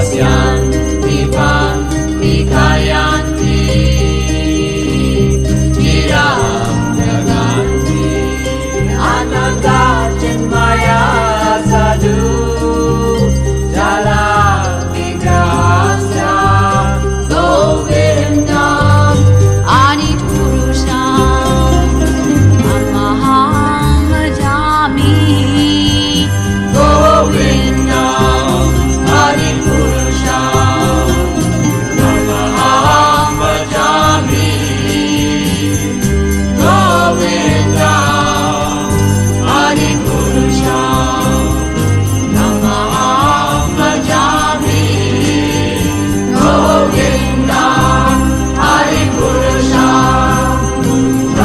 pasyanti panti kayanti chiram jaganti ananta chinmaya sadhu jalam vigrahasya govindam adipurusham amaham bhajami govindam adipurusham amaham bhajami govindam adipurusham amaham bhajami govindam adipurusham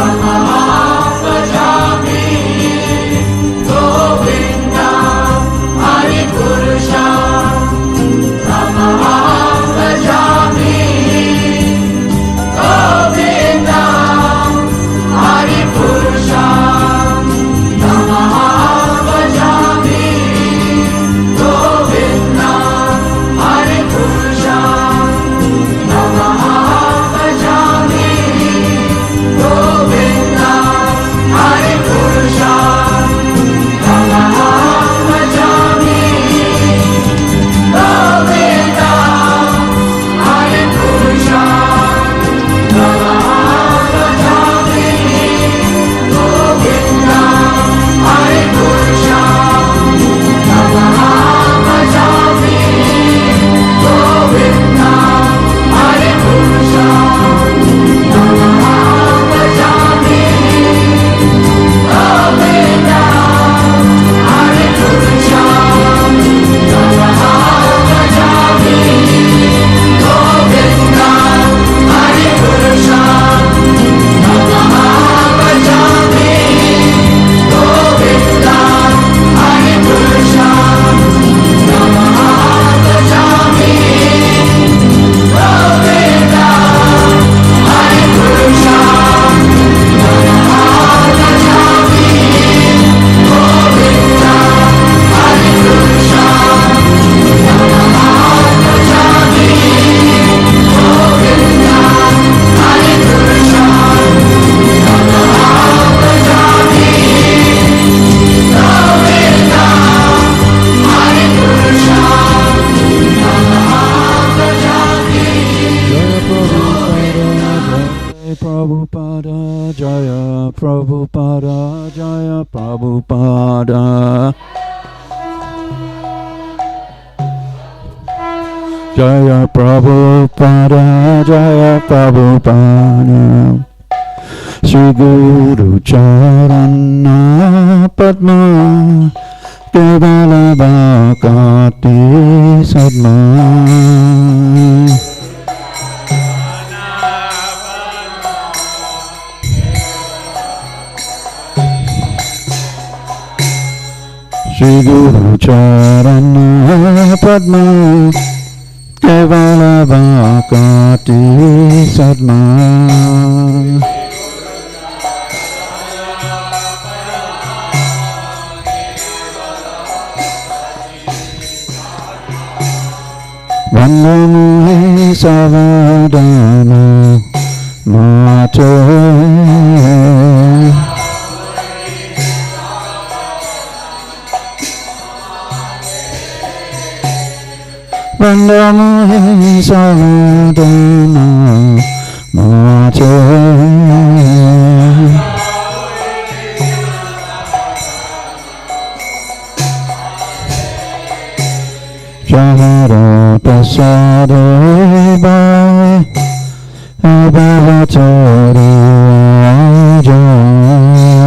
amaham bhajami govindam adipurusham amaham bhajami govindam adipurusham amaham bhajami govindam adipurusham amaham bhajami govindam adipurusham amaham bhajami govindam adipurusham amaham bhajami govindam adipurusham amaham bhajami govindam adipurusham amaham bhajami govindam adipurusham amaham bhajami govindam adipurusham amaham bhajami govindam adipurusham amaham bhajami govindam adipurusham amaham bhajami govindam adipurusham amaham bhajami govindam adipurusham amaham bhajami Prabhupada, Jaya Prabhupada, Jaya Prabhupada. Jaya Prabhupada, Jaya Prabhupada. Sri Guru Charana Padma Kevala Bhakati Sadma. Sri Guru Charana Padma Kevala Bhakati Sadma. Vandamuni Savadana Mate Vandamuni Savadana Mate Jahara Prasade Bhai Abhavatari Jai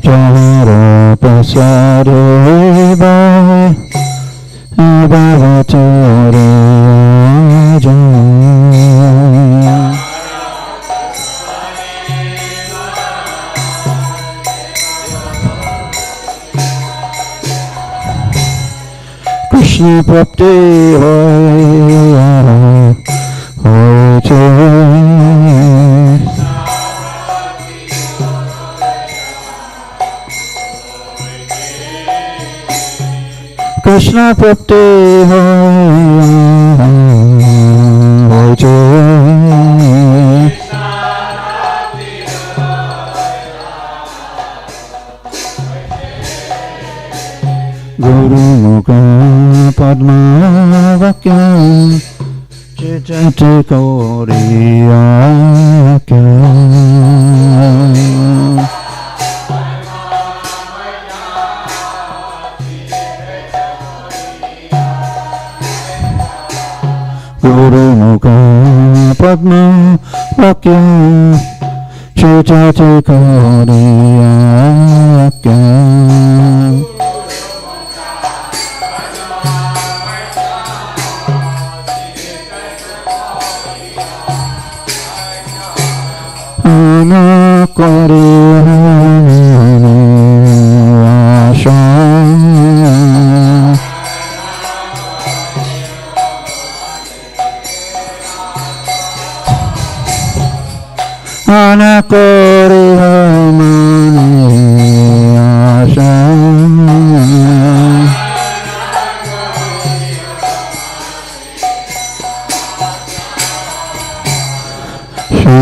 Jahara Prasade Bhai Abhavatari Jai Krishna Prapti Hoy Hoy Hoy Krishna Prapti Hoy Guru Mukha Padma Vakyam Chitati Koriyakya Guru Mukha Padma Vakyam Chitati Koriyakya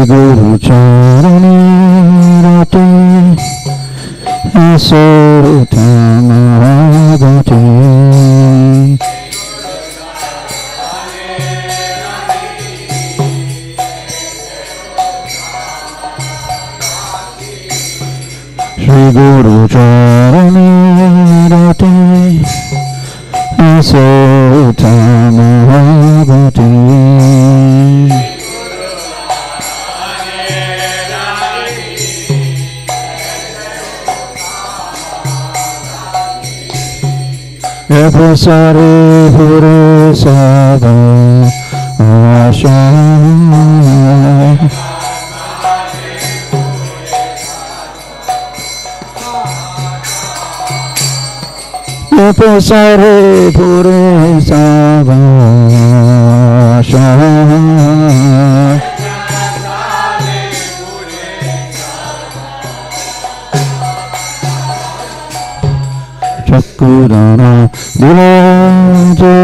Guru Charani Rati Asotamavati Shri Guru Charani Rati Asotamavati Prasare Pure Sada Asha Prasare Pure Sada Asha Chakudana Dilaje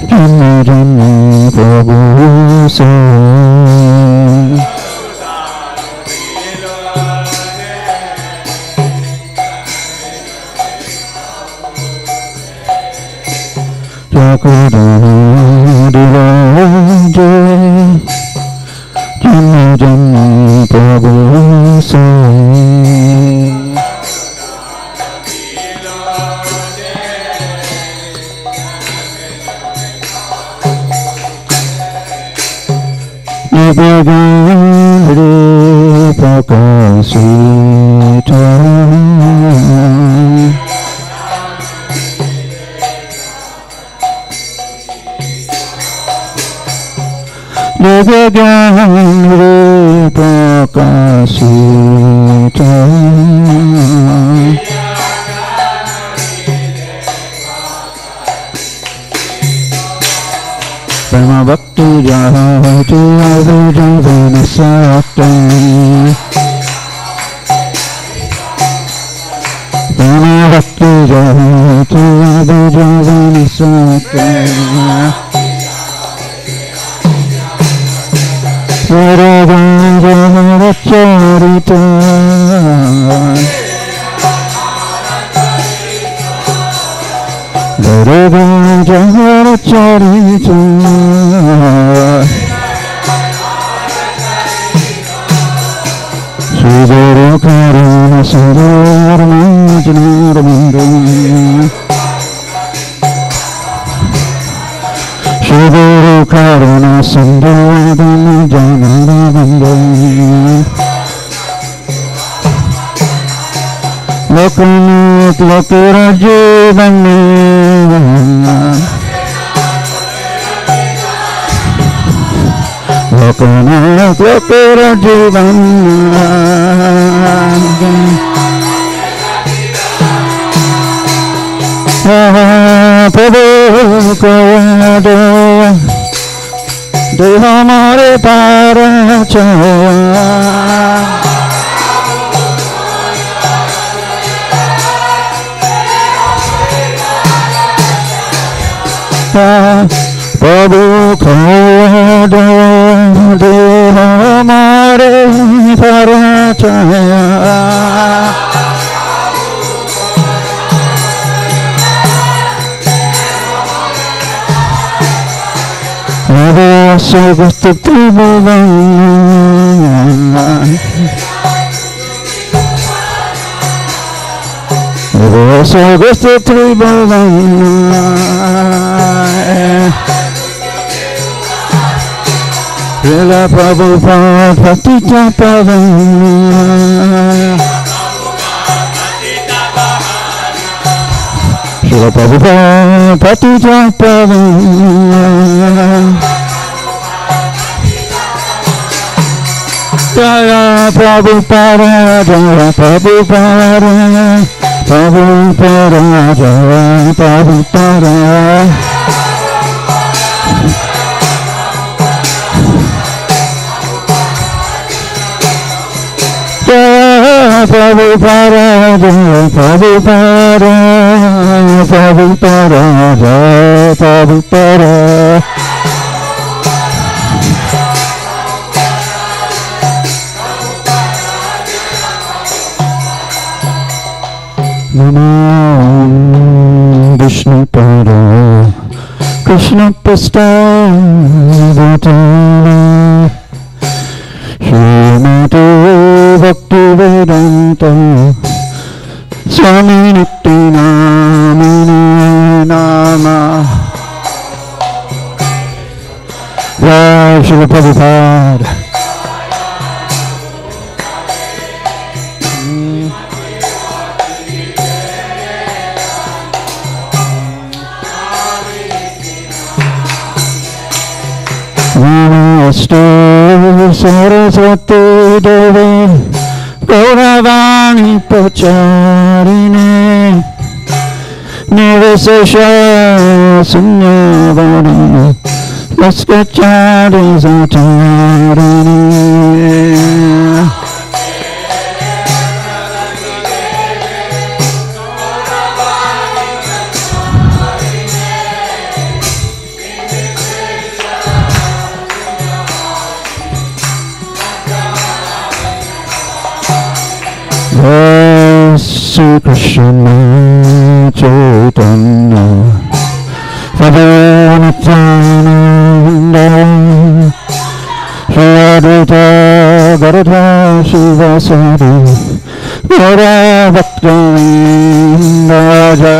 Janna Janna Prabhu Se Chakudana Dilaje Janna Janna Prabhu Se Nibhagare Prakasita Nibhagare Prakasita Prema Bhakti Jahati Avijavana Sakti Prema Bhakti Jahati Avijavana Sakti Varavajavana Charita Varavajavana Charita Sridhara Karuna Sridhara Manjana Bindu Sridhara Karuna Sridhara Manjana Bindu Lokanat Lokirajivana Lokanat Lokirajivana Prabhu Kayade De Hamare Parachaya खोदो दिल हमारे पर छाया adesso questo tribunale adesso questo tribunale e la Prabhupada partita pavana Srila Prabhupada partita pavana Jaya Prabhupada Jaya Prabhupada Prabhupada Jaya Prabhupada Jaya Prabhupada Jaya Prabhupada Prabhupada Jaya Prabhupada Namo Vishnu Pada Krishna Prasthana Srimati Bhaktivedanta Swami Nityanamini Nama Jai Srila Prabhupada Namaste Saraswati Devi Gauravani Pacharine Nirvisesha Sunyavani Vaskachari Sacharini Sri Krishna Chaitanya Prabhu Nityananda Shri Advaita Gadadhara Shivasari Gaura Bhaktivinoda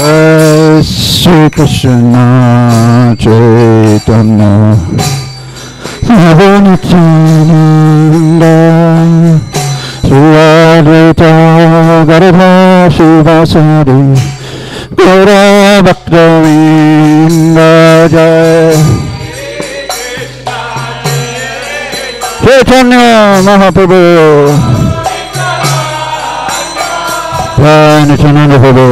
Jai Sri Krishna Chaitanya Prabhu Nityananda Shri Advaita Gadadhara Shivasari Gaura Bhaktivinoda Jai Chaitanya Mahaprabhu Jai Nityananda Prabhu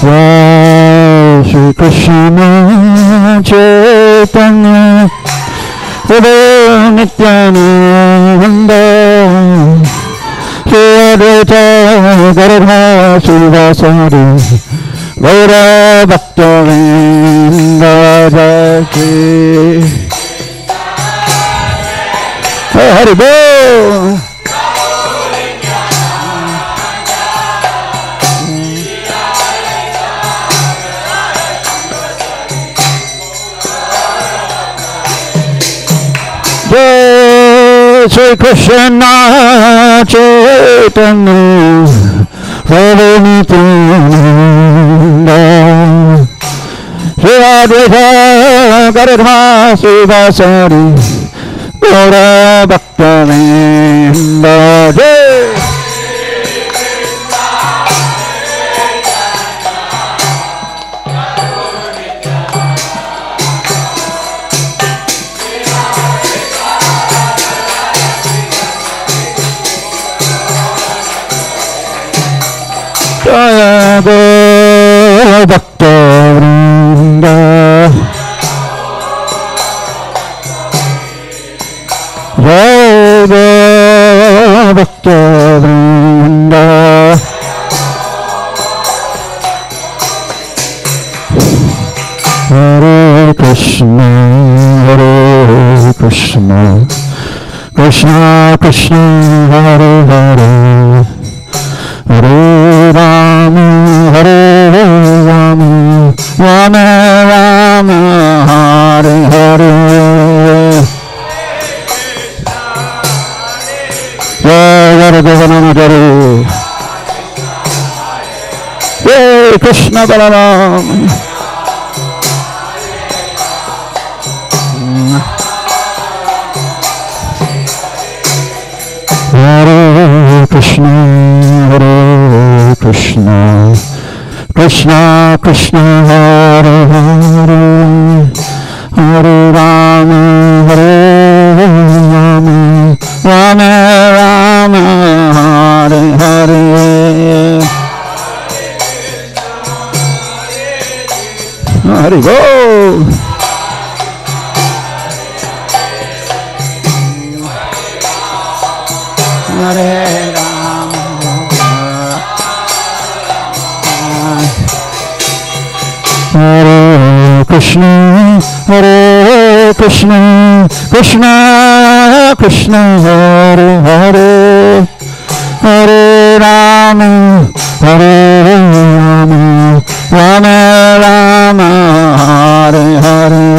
Jai Shri Krishna Chaitanya Prabhu Nityananda Shri Advaita Gadadhara Shivasari Gaura Bhaktivinoda Jai Hari Bol Jai Shri Krishna Chaitanya Prabhu Nityananda Shri Advaita Gadadhara Shivasari Gaura Bhaktivinoda Jai Jaya Gaur Bhakta Vrinda. Jaya Gaur Bhakta Vrinda. Hare Krishna, Hare Krishna, Krishna Krishna, Hare Hare, Hare Rama, Hare Rama, Rama Rama, Hare Hare. Jai Hare Govardhana Hare, Jai Krishna Balaram. Hare Krishna, Hare Krishna, Krishna Krishna, Hare Hare, Hare Rama, Hare Rama, Rama Rama, Hare Hare. Hare go. Hare Rama, Hare Krishna, Hare Krishna, Krishna Krishna, Hare Hare, Hare Rama, Hare Rama, Rama Rama, Hare Hare.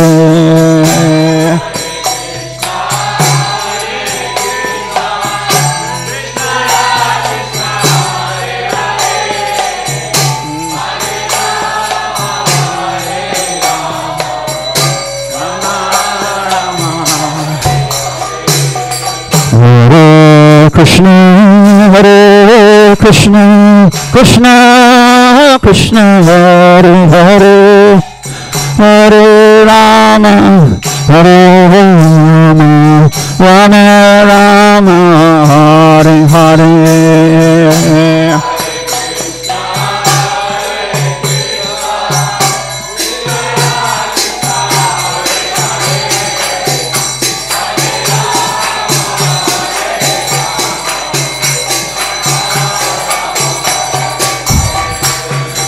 Krishna, Hare Krishna, Krishna Krishna, Hare Hare, Hare Rama, Hare Rama, Rama Rama, Hare Hare.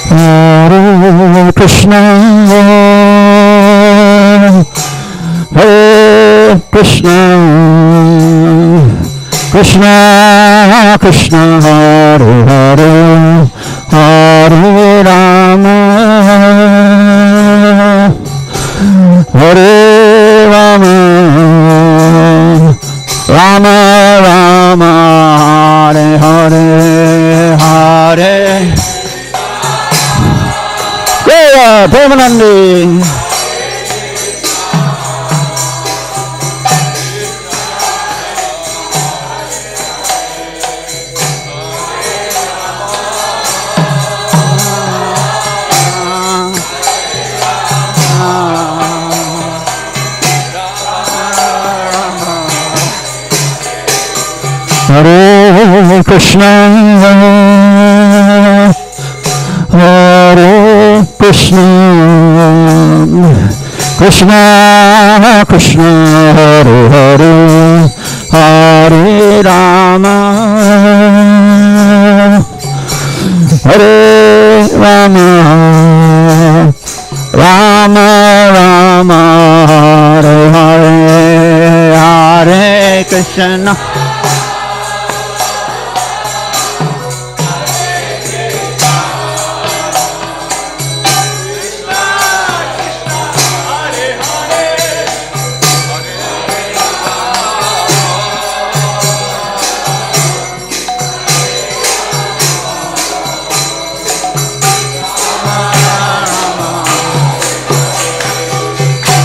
Hare Krishna, Hare Krishna, Krishna Krishna, Hare Hare, Hare Rama, Hare Rama, Rama Rama, Hare Hare, Hare Jaya Premanandi. Hare Krishna, Hare Krishna, Krishna Krishna, Hare Hare, Hare Rama, Hare Rama, Rama Rama, Hare Hare, Hare Krishna.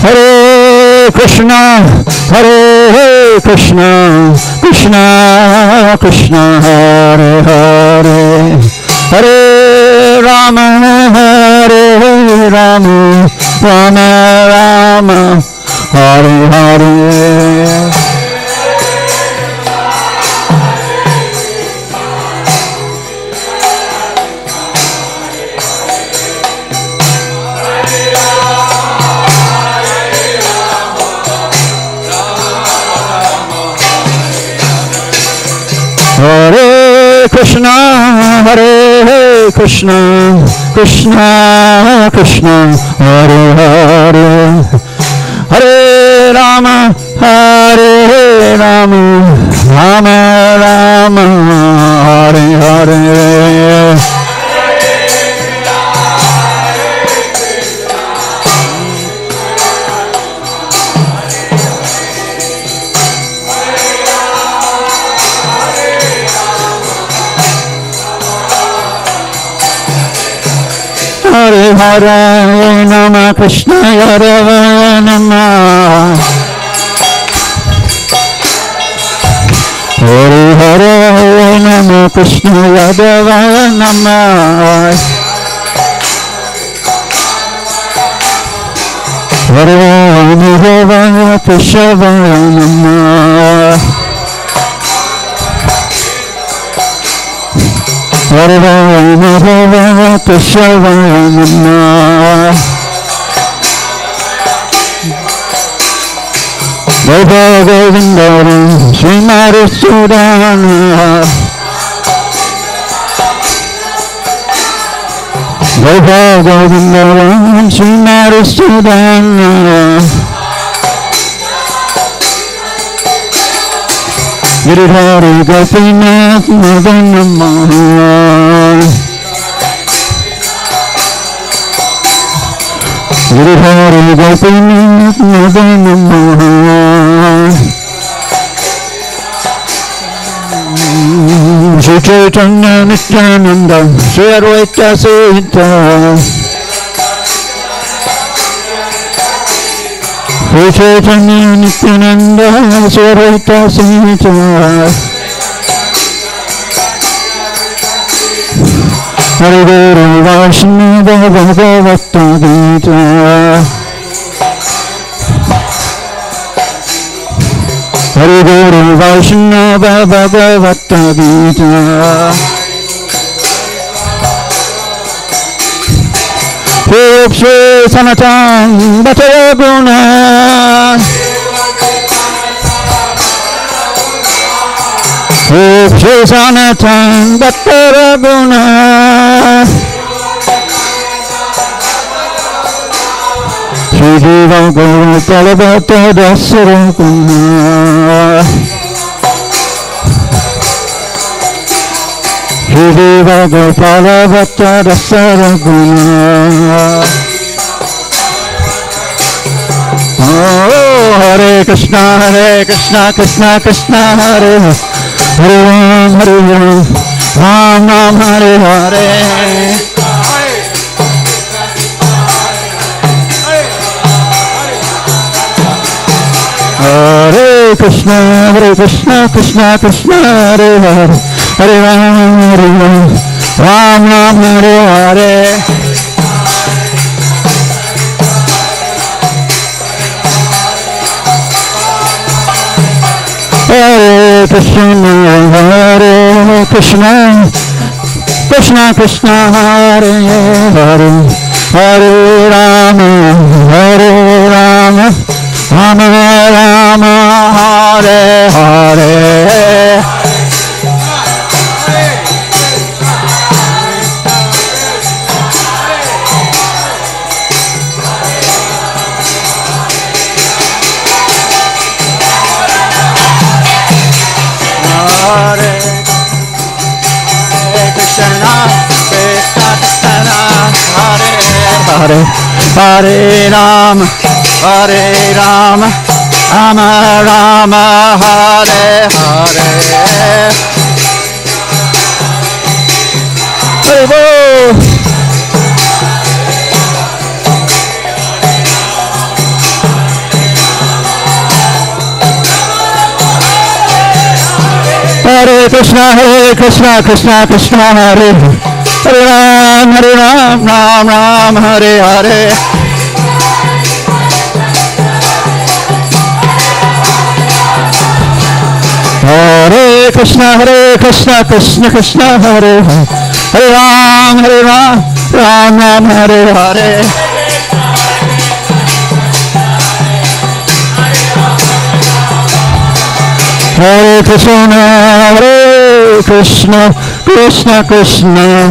Hare Krishna, Hare Krishna, Krishna Krishna, Hare Hare, Hare Rama, Hare Rama, Rama Rama, Hare Hare. Hare Krishna, Hare Krishna, Krishna Krishna, Hare Hare, Hare Rama, Hare Rama, Rama Rama, Hare Hare. Hare Hare Nama Krishna Hare Nama Hare Hare Nama Krishna Hare Nama Hare Hare Krishna Nama Hare Hare Krishna Nama Baba Govinda Shri Madhusudana Baba Govinda Shri Madhusudana Giridhari Gopinath Madanama Giridhari Gopinath Madanama Shri Chaitanya Nityananda Shri Advaita Sita Shri Chaitanya Nityananda Shri Advaita Sita Hare Guru Vaishnava Bhagavata Gita Hare Guru Vaishnava Bhagavata Gita Shri Sanatan Bhattaya Guna Shri Sanatan Bhattaya Guna Shri Jiva Guru Talabhata Dasara Guna Shri Jiva Guru Talabhata Dasara Guna Oh, Hare Krishna, Krishna Krishna, Hare Hare, Hare Ram, Ram Ram, Hare Hare. Hare Krishna, Krishna Krishna, Hare Hare, Hare Ram, Ram Ram, Hare Hare. Hare Krishna, Krishna Krishna, Hare Hare, Hare Rama, Rama Rama, Hare Hare. Hare Rama, Rama Rama, Hare Hare. Hare Bol. Hare Krishna, Krishna Krishna, Hare Hare Ram, Ram Ram, Hare Hare. Hare Krishna, Krishna Krishna, Hare Hare Ram, Ram Ram, Hare Hare. Hare Krishna, Krishna, Krishna Krishna,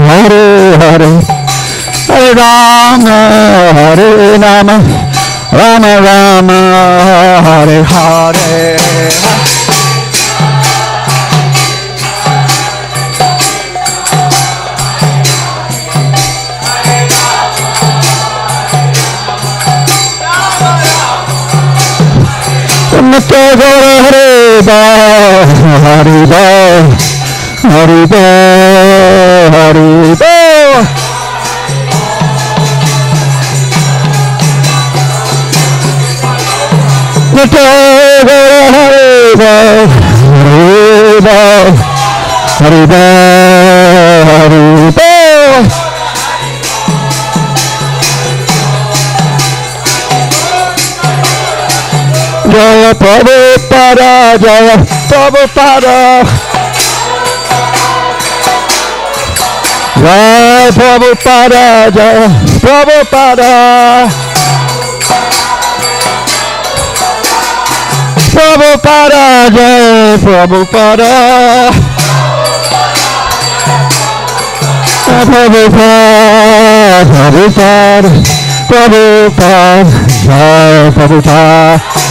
Hare Hare, Hare Rama, Hare Rama, Rama Rama, Hare Hare. Nitya Gaura Hare Bal, Hare Bal, Hare Bal, Hare Bal. Nitya Gaura Hare Bal, Hare Bal, Hare Bal, Hare Bal. Jaya Prabhupada, Jaya Prabhupada, Jaya Prabhupada, Jaya Prabhupada, Prabhupada, Jaya Prabhupada, Prabhupada, Prabhupada, Prabhupada, Jaya Prabhupada.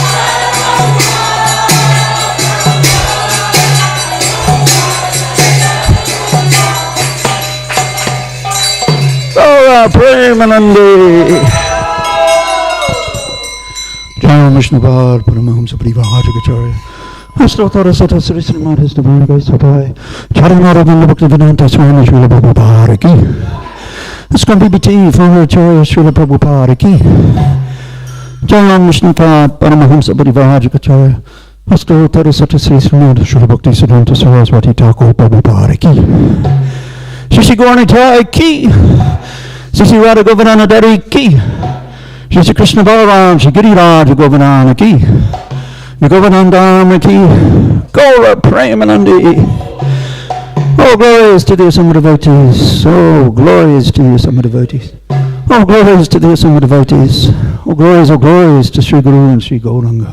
Premanande Jai Vishnupad Paramahamsa Parivahajagacharya Astotara Sata Sri Srimad His Divine Grace Satai Charanara Vanda Bhaktivedanta Swami Srila Prabhupada Ki Iskon BBT Founder Acharya Srila Prabhupada Ki Jai Vishnupad Paramahamsa Parivahajagacharya Astotara Sata Sri Srimad Srila Bhaktivedanta Saraswati Thakur Prabhupada Ki Shishi Gaurnitai Ki Sisi Radha Govardhana Dari Ki Shri Krishna Balaram Shri Giriraj Govardhana Ki Govardhana Ki Gaura Premanandi. Oh, glorious to the Asama devotees. Oh, glorious to the Asama devotees. Oh, glorious to the Asama devotees. Oh, glorious to Sri Guru and Sri Gauranga.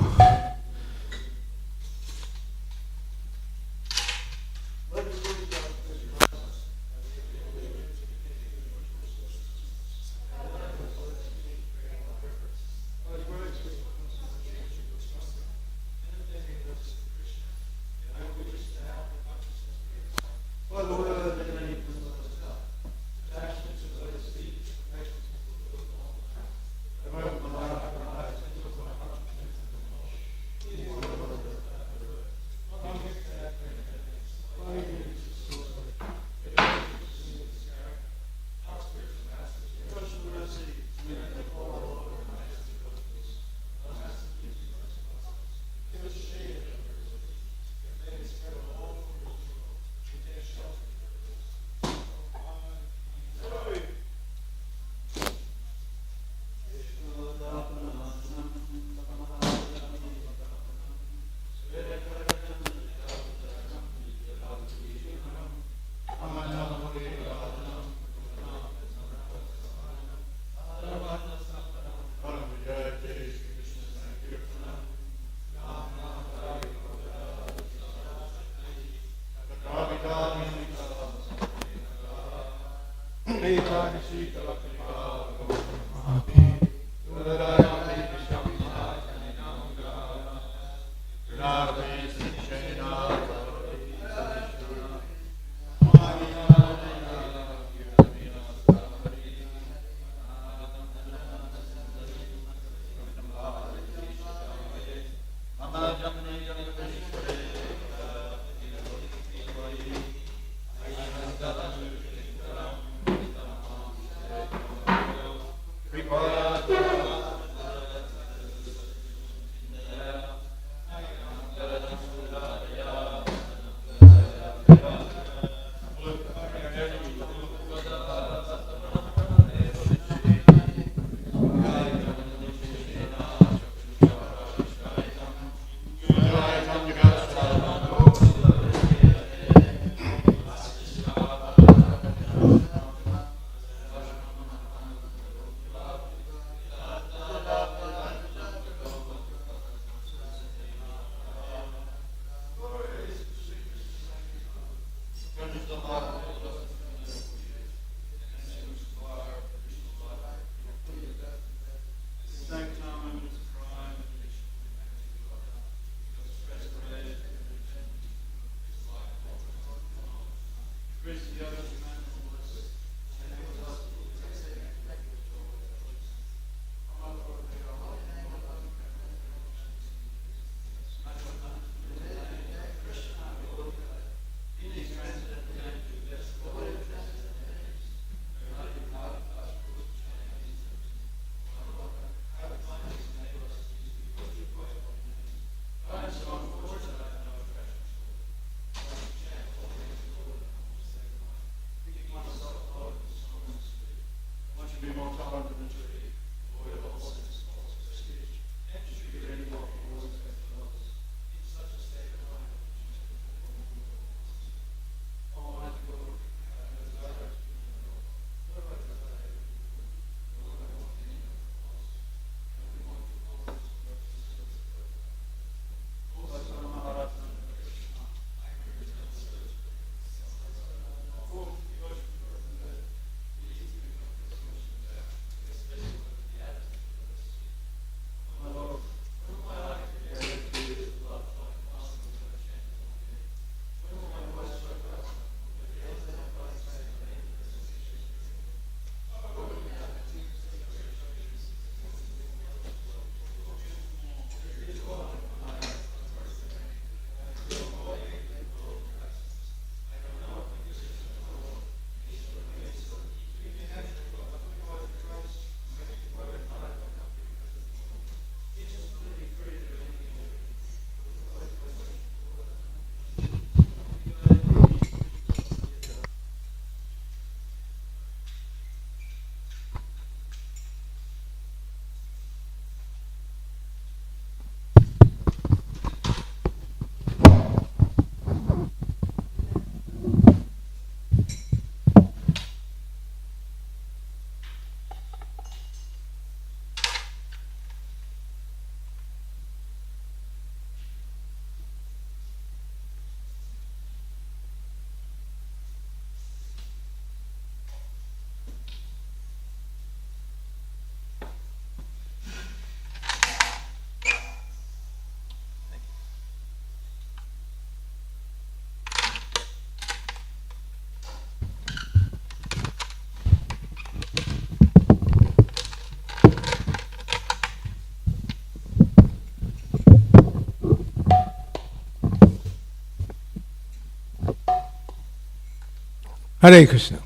Hare Krishna.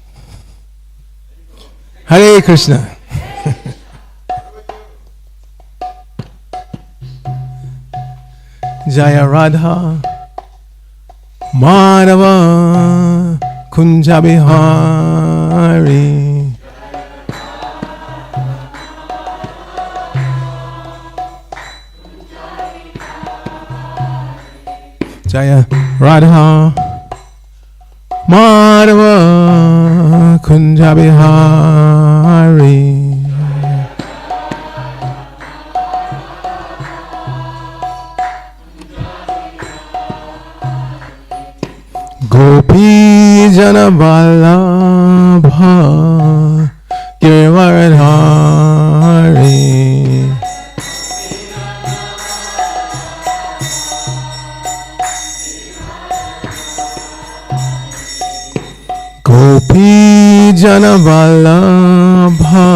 Hare Krishna. Jaya Radha Madhava Kunja Bihari. Jaya Radha Madhava Kunja Bihari. Gopi Jana Vallabha Girivardhari. Gopi Jana Vallabha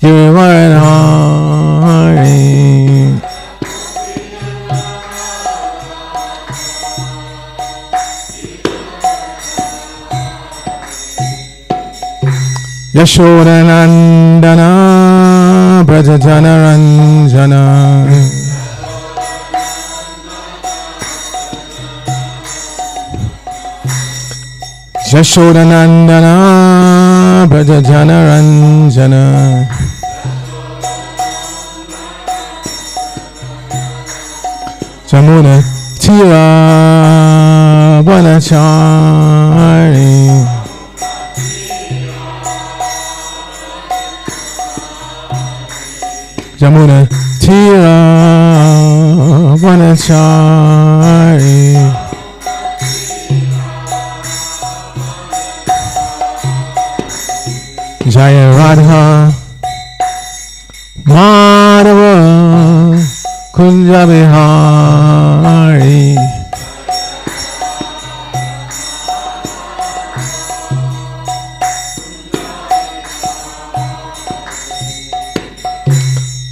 Girivardhari. Yashodanandana Brajajana Ranjana. Yashodanandana Brajajana Ranjana. Jamuna Tira Vanachari. Jamuna Tira Vanachari. Jaya Radha Madhava Kunja Bihari.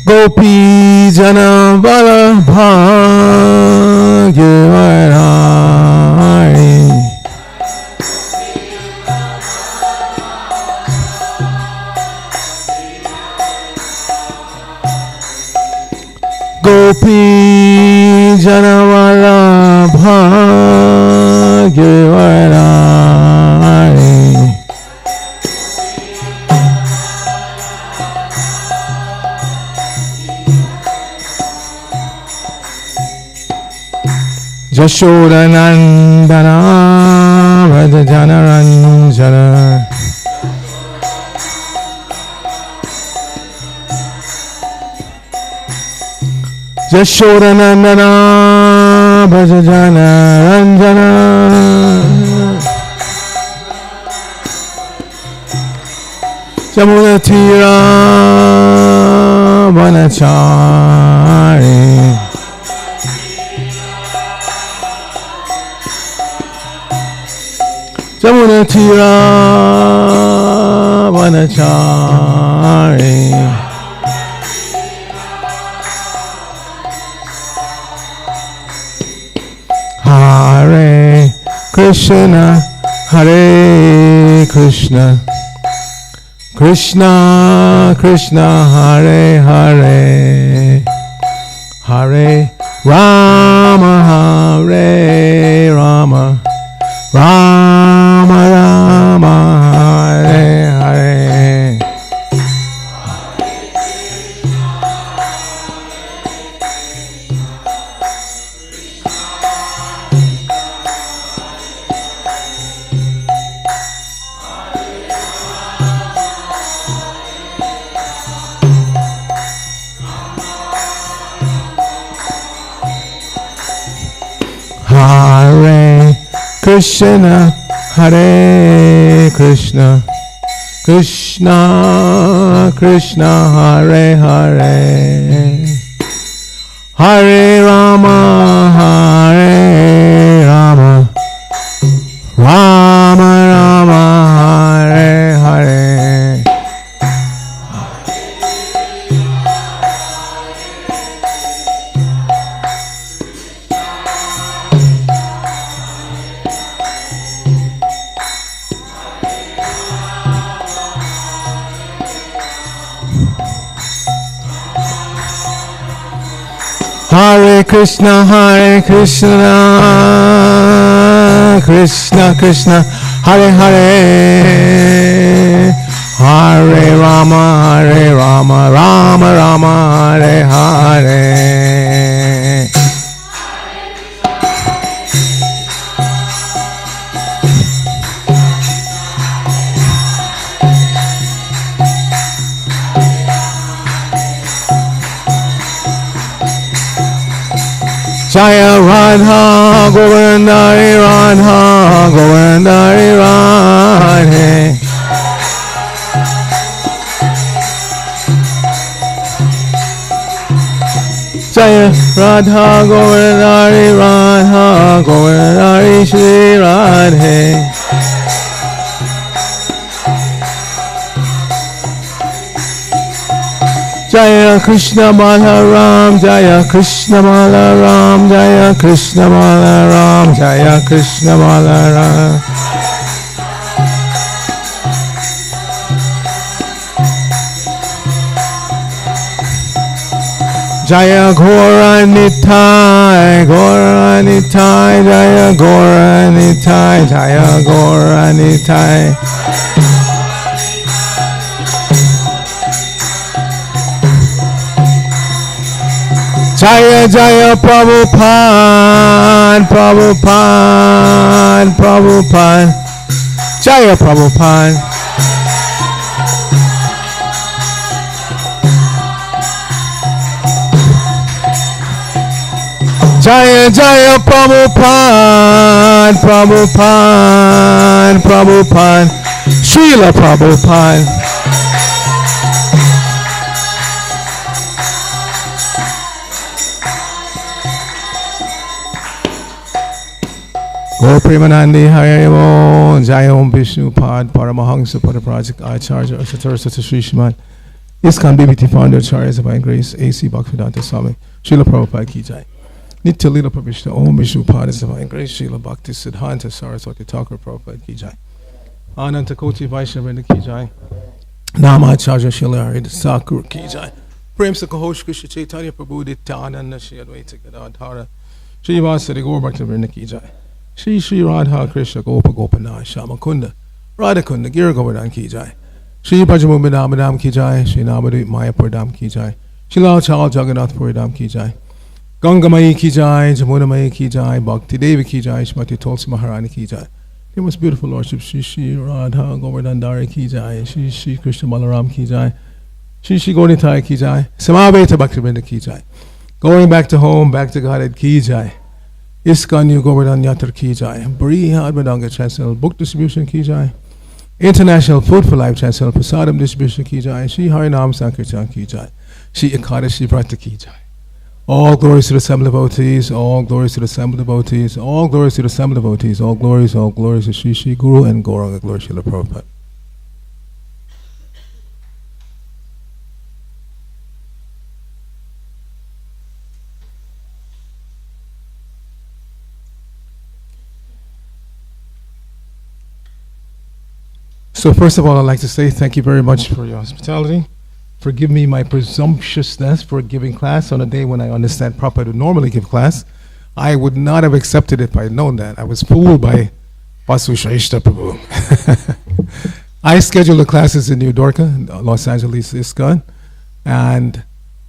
Gopi Jana Vallabha Girivardhari. Gopi Jana Vallabha Girivardhari. Yashodanandana Vrajajanaranjana Yashodanandana Vrajajanaranjana Jamunatira Vanachari Jamunatira Vanachari Hare Krishna Hare Krishna Krishna Krishna Hare Hare Hare Rama Hare Rama Rama Rama Hare Hare Hare Krishna Hare Krishna Krishna Krishna Hare Hare Hare Rama Hare Rama Rama Rama Hare Hare Hare Krishna Krishna Krishna Hare Hare Hare Rama Rama Rama Hare Hare Jaya Radha Govindari Radha Govindari Radhe Jaya Radha Govindari Radha Govindari Shri Radhe Jaya Krishna Balaram Jaya Krishna Balaram Jaya Krishna Balaram Jaya Krishna Balaram Jaya Gora Nitai Gora Nitai Jaya Gora Nitai Jaya Gora Nitai Jaya Jaya Prabhupada Prabhupada Prabhupada Jaya Prabhupada Jaya Jaya Prabhupada Prabhupada Prabhupada Srila Prabhupada Gaur Premanandi Haribo Jaya Om Vishnu Pad Paramahansa Padaprajak Acharya Ashatarasata Sri Shriman ISKCON BBT Founder Acharya Divine Grace A.C. Bhaktivedanta Swami Srila Prabhupada Ki Jai Nitya Lila Prabhishna Om Vishnu Pad Divine Grace Srila Bhakti Siddhanta Saraswati Thakur Prabhupada Ki Jai Ananta Koti Vaishnavrinda Ki Jai Nama Acharya Srila Haridasa Thakur Ki Jai Prem Sakahosh Krishna Chaitanya Prabhu Nityananda Shri Advaita Gadadhara Shri Vasari Gaur Bhaktivinoda Ki Jai Shri Shri Radha Krishna Gopa Gopanath Shama Kunda Radha Kunda Gir Govardhan Ki Jai Shri Bhajamumbi Namadam Ki Jai Shri Navadvip Mayapur Dham Ki Jai Shri Lal Chal Jagannath Puri Dham Ki Jai Ganga Mai ki jai, Jamuna Mai ki jai, Bhakti Devi ki jai, Shrimati Tulsi Maharani ki jai. Your most beautiful Lordship, Shri Shri Radha Govardhan ki jai, Shri Shri Krishna Balaram ki jai, Shri Shri Gauritai ki jai, Samaveta Bhaktivinoda ki jai. Going back to home, back to Godhead ki jai. ISKCON New Govardhan Yatra ki jai. Brihad Madanga Chancellor Book Distribution ki jai. International Food for Life Chancellor Prasadam Distribution ki jai. Shri Harinam Sankirtan ki jai. Shri Ekadashi Vrata ki jai. All glories to the assembled devotees, all glories to the assembled devotees, all glories to the assembled devotees, all glories to Shri Shri Guru and Gauranga, glory Srila Prabhupada. So first of all, I'd like to say thank you very much for your hospitality. Forgive me my presumptuousness for giving class on a day when I understand Prabhupada would normally give class. I would not have accepted it if I had known that. I was fooled by Vasu Shrestha Prabhu. I scheduled the classes in New Dwarka, Los Angeles ISKCON, and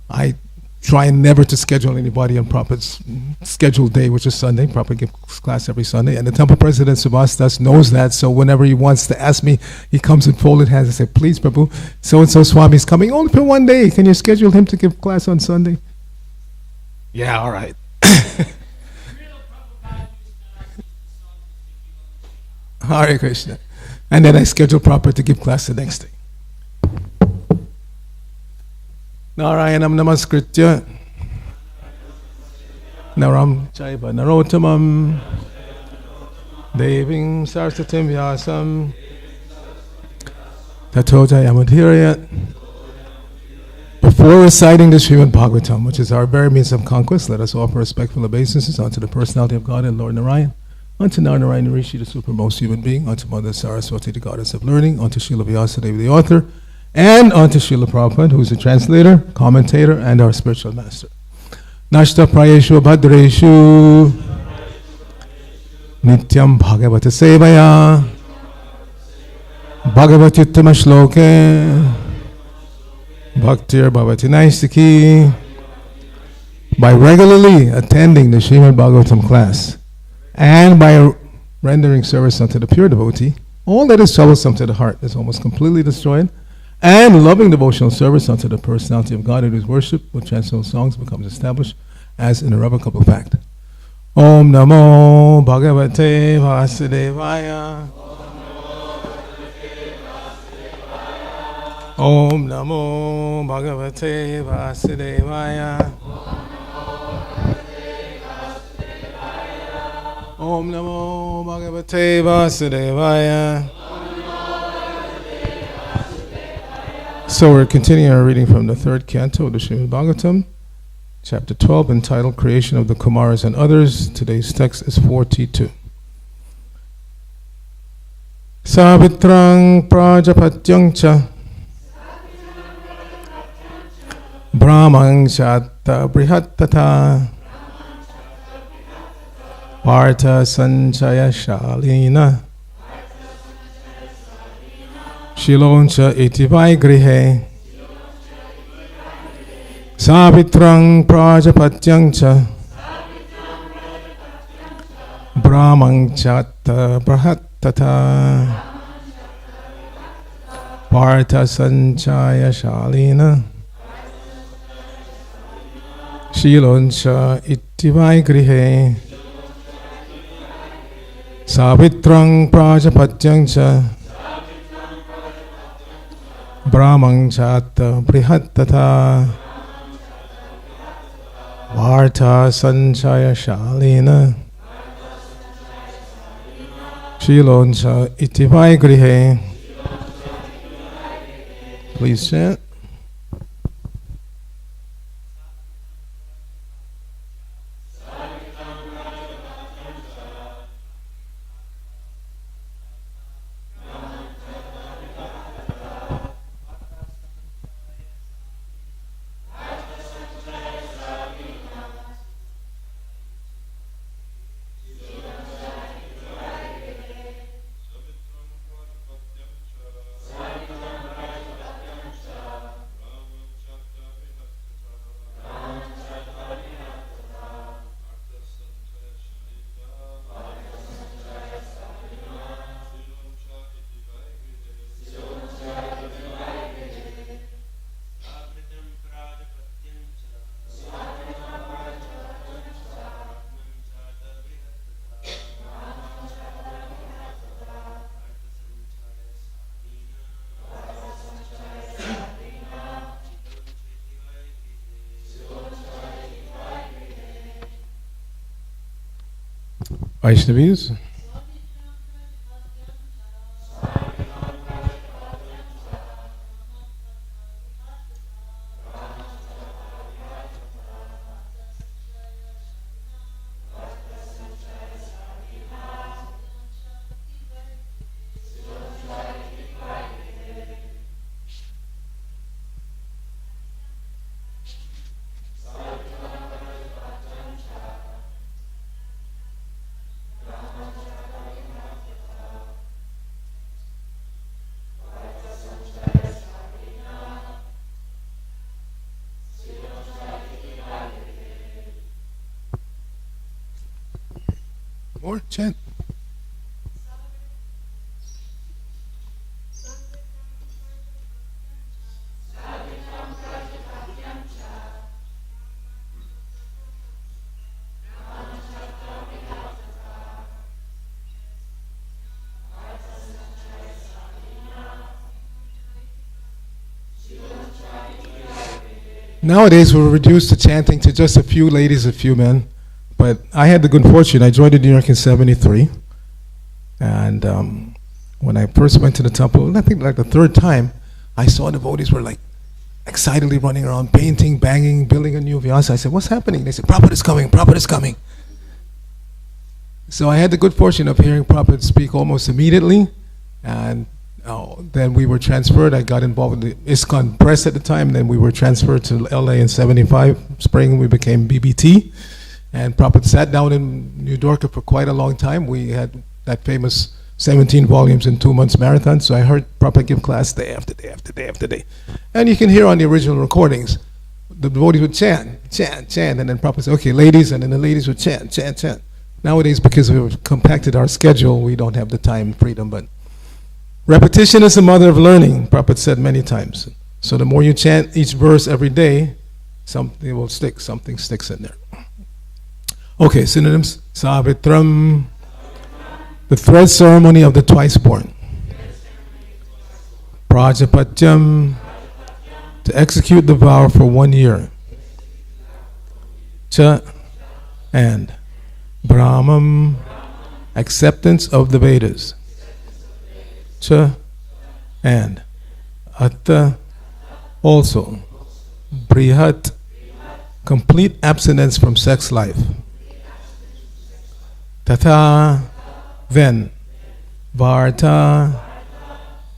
I try never to schedule anybody on Prabhupada's scheduled day, which is Sunday. Prabhupada gives class every Sunday, and the temple president Subhas Das knows that, so whenever he wants to ask me, he comes with folded hands and says, please Prabhu, so-and-so Swami is coming only for one day. Can you schedule him to give class on Sunday? Yeah, all right. Hare Krishna. And then I schedule Prabhupada to give class the next day. Narayanam Namaskritya Naram Chaiva Narottamam Deving Saraswatim Vyasam Tato Jayamadhirayat. Before reciting the Srimad Bhagavatam, which is our very means of conquest, let us offer respectful obeisances unto the personality of God and Lord Narayan, unto Narayana Rishi, the supermost human being, unto Mother Saraswati, the goddess of learning, unto Srila Vyasadeva, the author, and unto Srila Prabhupada, who is the translator, commentator, and our spiritual master. Nashta prayeshu bhadreshu nityam bhagavata sevaya bhagavati uttama shloke bhaktir bhavati naistiki. By regularly attending the Srimad Bhagavatam class and by rendering service unto the pure devotee, all that is troublesome to the heart is almost completely destroyed, and loving devotional service unto the personality of God, whose worship with transcendental songs becomes established as an irrevocable fact. Om Namo Bhagavate Vasudevaya. Om Namo Bhagavate Vasudevaya. Om Namo Bhagavate Vasudevaya. So we're continuing our reading from the third canto of the Srimad Bhagavatam, chapter 12, entitled Creation of the Kumaras and Others. Today's text is 42. Savitrang prajapatyang cha brahmang chatta brihattata partha sanchaya shalina Shiloncha itivai grihe Savitrang prajapatyang cha Brahmang chatta prahattata Partha sanchaya shalina Shiloncha itivai grihe Savitrang prajapatyang cha Brahmang chatta brihattata Varta sanchaya shalina Shiloncha itivai grihe. Please chant. Vaishnavis. More chant. Nowadays, we're reduced to chanting to just a few ladies, a few men. But I had the good fortune. I joined in New York in '73, and when I first went to the temple, I think like the third time, I saw devotees were like excitedly running around, painting, banging, building a new vyasa. I said, "What's happening?" They said, "Prabhupada is coming. Prabhupada is coming." So I had the good fortune of hearing Prabhupada speak almost immediately, and then we were transferred. I got involved with the ISKCON press at the time. Then we were transferred to LA in '75 spring. We became BBT. And Prabhupada sat down in New York for quite a long time. We had that famous 17 volumes in 2 months marathon. So I heard Prabhupada give class day after day after day after day. And you can hear on the original recordings, the devotees would chant, chant, chant. And then Prabhupada said, "Okay, ladies," and then the ladies would chant, chant, chant. Nowadays, because we've compacted our schedule, we don't have the time freedom. But repetition is the mother of learning, Prabhupada said many times. So the more you chant each verse every day, something will stick, something sticks in there. Okay, synonyms. Savitram, the thread ceremony of the twice born. Prajapatyam, to execute the vow for 1 year. Cha, and. Brahmam, acceptance of the Vedas. Cha, and. Atta, also. Brihat, complete abstinence from sex life. Tatha, then. Varta,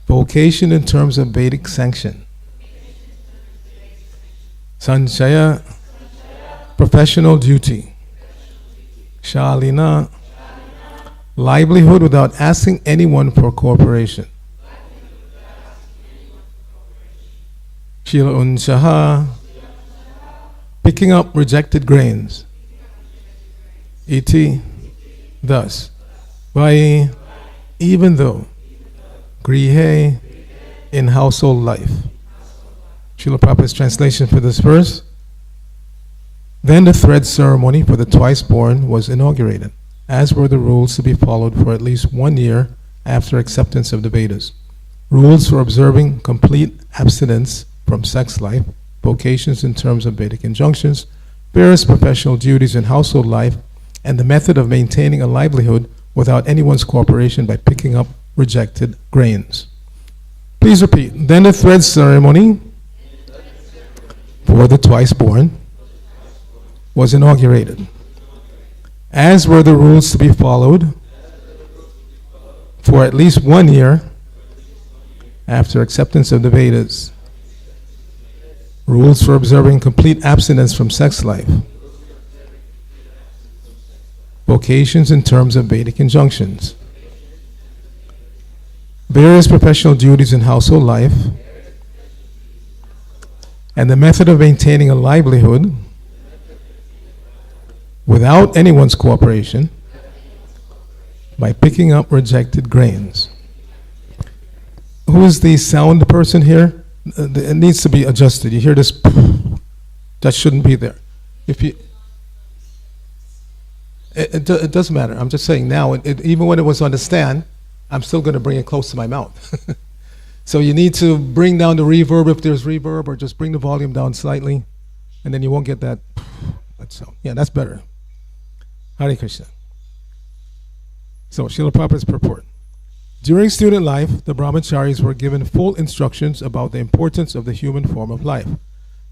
vocation in terms of Vedic sanction. Sanchaya, professional duty. Shalina, livelihood without asking anyone for cooperation. Shila Unshaha, picking up rejected grains. Iti, thus. Vai, even though. Grihe, in household life. Srila Prabhupada's translation for this verse. Then the thread ceremony for the twice born was inaugurated, as were the rules to be followed for at least 1 year after acceptance of the Vedas. Rules for observing complete abstinence from sex life, vocations in terms of Vedic injunctions, various professional duties in household life, and the method of maintaining a livelihood without anyone's cooperation by picking up rejected grains. Please repeat. Then the thread ceremony for the twice born was inaugurated, as were the rules to be followed for at least 1 year after acceptance of the Vedas. Rules for observing complete abstinence from sex life. Vocations in terms of Vedic injunctions. Various professional duties in household life. And the method of maintaining a livelihood without anyone's cooperation by picking up rejected grains. Who is the sound person here? It needs to be adjusted. You hear this? That shouldn't be there. If you, it doesn't matter. I'm just saying now, even when it was on the stand, I'm still going to bring it close to my mouth. So you need to bring down the reverb if there's reverb, or just bring the volume down slightly, and then you won't get that sound. Yeah, that's better. Hare Krishna. So, Srila Prabhupada's purport. During student life, the brahmacharis were given full instructions about the importance of the human form of life.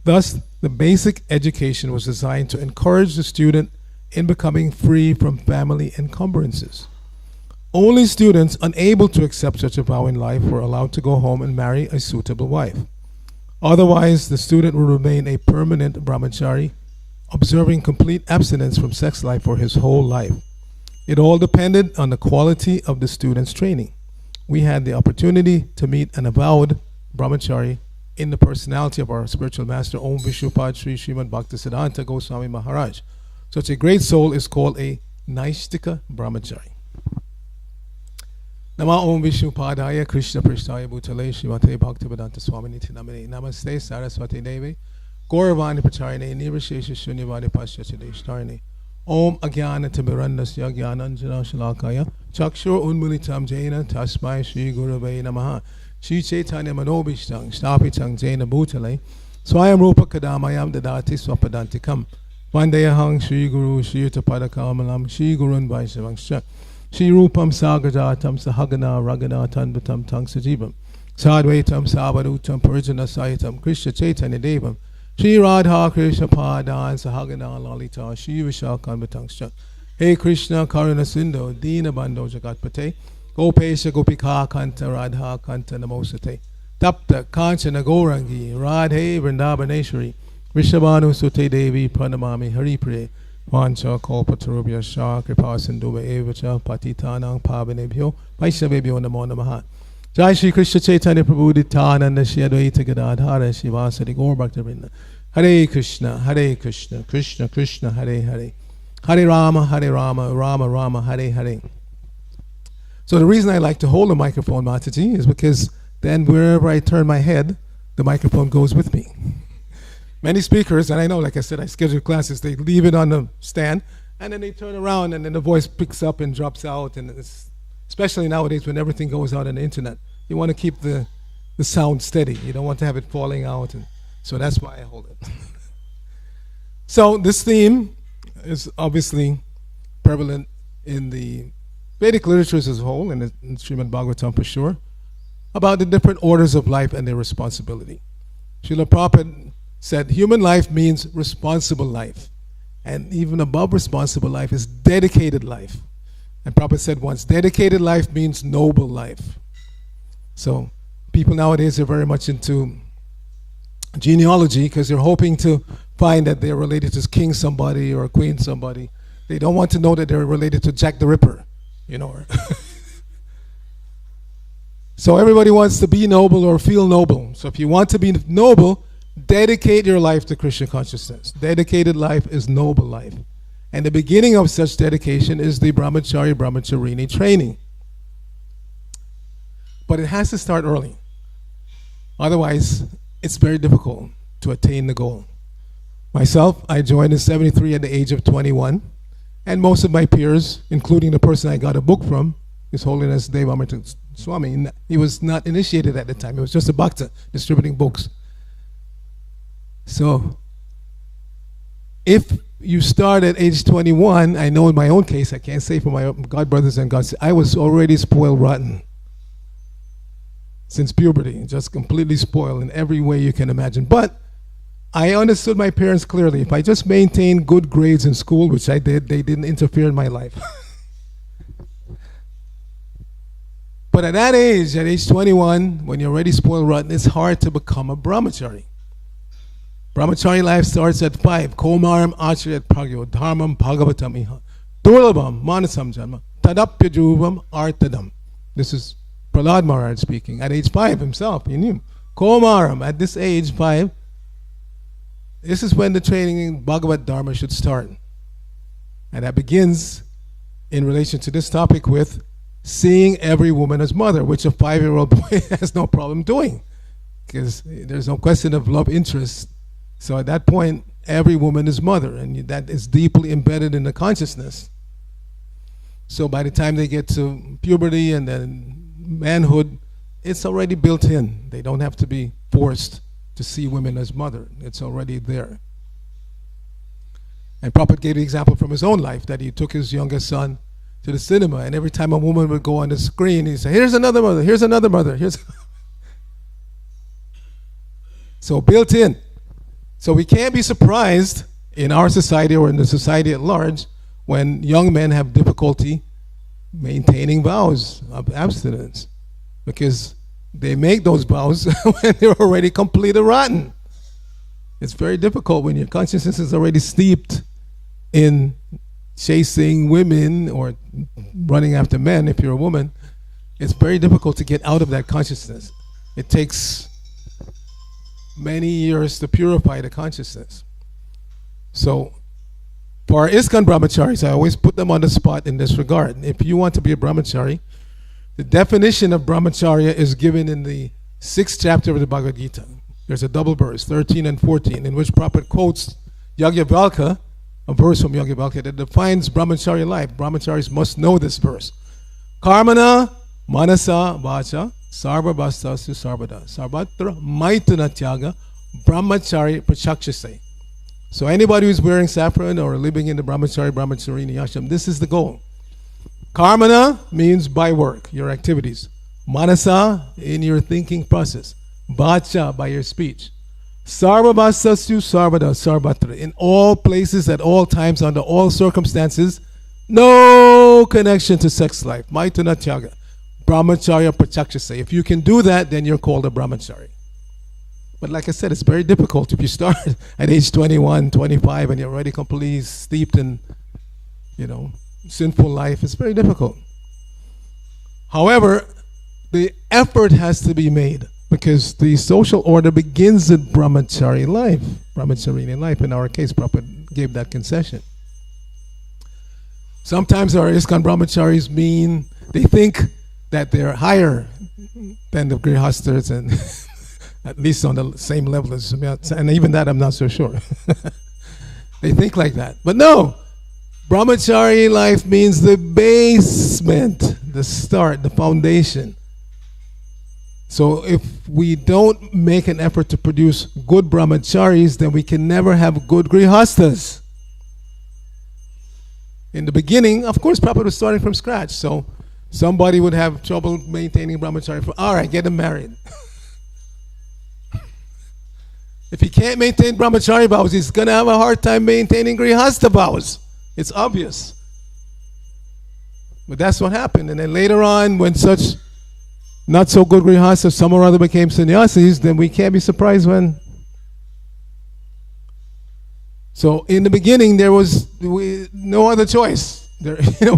Thus, the basic education was designed to encourage the student in becoming free from family encumbrances. Only students unable to accept such a vow in life were allowed to go home and marry a suitable wife. Otherwise, the student would remain a permanent brahmachari, observing complete abstinence from sex life for his whole life. It all depended on the quality of the student's training. We had the opportunity to meet an avowed brahmachari in the personality of our spiritual master, Om Vishupad Sri Srimad Bhaktisiddhanta Goswami Maharaj. Such a great soul is called a Naishtika brahmachari. Nama Om Vishnupadaya Krishna Prishtaya Bhutale Srimate Bhaktivedanta Swaminiti Namane Namaste Saraswati Devi Gauravani Pacharine Nirvashesha Shunyavadi Paschachadeshtarine Om Agyana Timirandasya Gyananjana Shalakaya Chakshur Unmulitam Jaina Tasmai Shri Gurave Namaha Shri Chaitanya Manobhishtang Stapitang Jaina Bhutale Swayam Rupa Kadamayam Dadati Swapadantikam Vandayahang Shri Guru Shri Utapadakamalam Shri Gurun Vaishavangsha Shri Rupam Sagajatam Sahagana Ragana Tanvatam Tang Sajivam Sadvaitam Savadutam Purjana Sahitam Krishna Chaitanya Devam Shri Radha Krishna Padan Sahagana Lalita Shri Vishakan Vatangsha Hey Krishna Karuna Sindo Dina Bando Jagatpate Gopesha Gopika Kanta Radha Kanta Namosate Tapta Kanchana Gorangi Radhe Vrindavaneshwari Vishabhanu Sute Devi Pranamami Hari Priya Vancha Kalpatarubhya Shah Kripa Sindhuva Evacha Patitanang Pavanebhyo Vaishnavebhyo Namo Namaha Jai Shri Krishna Chaitanya Prabhu Nityananda Shri Advaita Gadadhara Shivasadi Gaur Bhaktivinoda Hare Krishna Krishna Krishna Hare Hare Hare Rama Rama Rama Hare Hare. So the reason I like to hold a microphone, Mataji, is because then wherever I turn my head, the microphone goes with me. Many speakers, and I know, like I said, I schedule classes, they leave it on the stand, and then they turn around, and then the voice picks up and drops out, and it's, especially nowadays when everything goes out on the internet, you want to keep the sound steady. You don't want to have it falling out, and so that's why I hold it. So this theme is obviously prevalent in the Vedic literatures as a whole, and in Srimad Bhagavatam for sure, about the different orders of life and their responsibility. Srila Prabhupada said human life means responsible life. And even above responsible life is dedicated life. And Prabhupada said once, dedicated life means noble life. So people nowadays are very much into genealogy because they're hoping to find that they're related to king somebody or queen somebody. They don't want to know that they're related to Jack the Ripper, you know. So everybody wants to be noble or feel noble. So if you want to be noble, dedicate your life to Krishna consciousness. Dedicated life is noble life. And the beginning of such dedication is the brahmachari brahmacharini training. But it has to start early. Otherwise, it's very difficult to attain the goal. Myself, I joined in 73 at the age of 21. And most of my peers, including the person I got a book from, His Holiness Deva Amrita Swami, he was not initiated at the time. He was just a bhakta distributing books. So, if you start at age 21, I know in my own case, I can't say for my God brothers and gods, I was already spoiled rotten since puberty, just completely spoiled in every way you can imagine. But I understood my parents clearly. If I just maintained good grades in school, which I did, they didn't interfere in my life. But at that age, at age 21, when you're already spoiled rotten, it's hard to become a brahmachari. Brahmachari life starts at 5. Komaram acharyat pragyo dharmam bhagavatam iha. Durlabam manasam janma tadapyajuvam artadam. This is Prahlad Maharaj speaking. At age 5 himself, he knew. Komaram, at this age, 5, this is when the training in Bhagavad Dharma should start. And that begins in relation to this topic with seeing every woman as mother, which a 5-year-old boy has no problem doing. Because there's no question of love interest. So at that point, every woman is mother, and that is deeply embedded in the consciousness. So by the time they get to puberty and then manhood, it's already built in. They don't have to be forced to see women as mother. It's already there. And Prabhupada gave the example from his own life that he took his youngest son to the cinema, and every time a woman would go on the screen, he'd say, here's another mother, here's another mother, here's... So built in. So we can't be surprised in our society or in the society at large when young men have difficulty maintaining vows of abstinence, because they make those vows when they're already completely rotten. It's very difficult when your consciousness is already steeped in chasing women or running after men. If you're a woman, it's very difficult to get out of that consciousness. It takes many years to purify the consciousness. So for our ISKCON brahmacharis, I always put them on the spot in this regard. If you want to be a brahmachari, the definition of brahmacharya is given in the 6th chapter of the Bhagavad Gita. There's a double verse, 13 and 14, in which Prabhupada quotes Yajnavalkya, a verse from Yajnavalkya that defines brahmacharya life. Brahmacharis must know this verse. Karmana manasa vacha sarva vastasu sarvada sarvatra maitana tyaga brahmachari prachakshase. So anybody who's wearing saffron or living in the brahmacharini ashram, this is the goal. Karmana means by work, your activities. Manasa, in your thinking process. Vacha, by your speech. Sarvavasasu sarvada sarvatra. In all places, at all times, under all circumstances, no connection to sex life. Maitana tyaga. Brahmacharya prachakshase. If you can do that, then you're called a brahmachari. But like I said, it's very difficult if you start at age 21, 25, and you're already completely steeped in, sinful life. It's very difficult. However, the effort has to be made, because the social order begins at brahmachari life, brahmacharini life. In our case, Prabhupada gave that concession. Sometimes our ISKCON brahmacharis they think that they're higher than the grihasthas, and at least on the same level as Samyat, and even that I'm not so sure. They think like that. But no, brahmachari life means the basement, the start, the foundation. So if we don't make an effort to produce good brahmacharis, then we can never have good grihasthas. In the beginning, of course, Prabhupada was starting from scratch, so somebody would have trouble maintaining brahmachari. All right, get him married. If he can't maintain brahmachari vows, he's going to have a hard time maintaining grihastha vows. It's obvious. But that's what happened. And then later on, when such not so good grihasthas, some or other became sannyasis, then we can't be surprised when. So in the beginning, there was no other choice.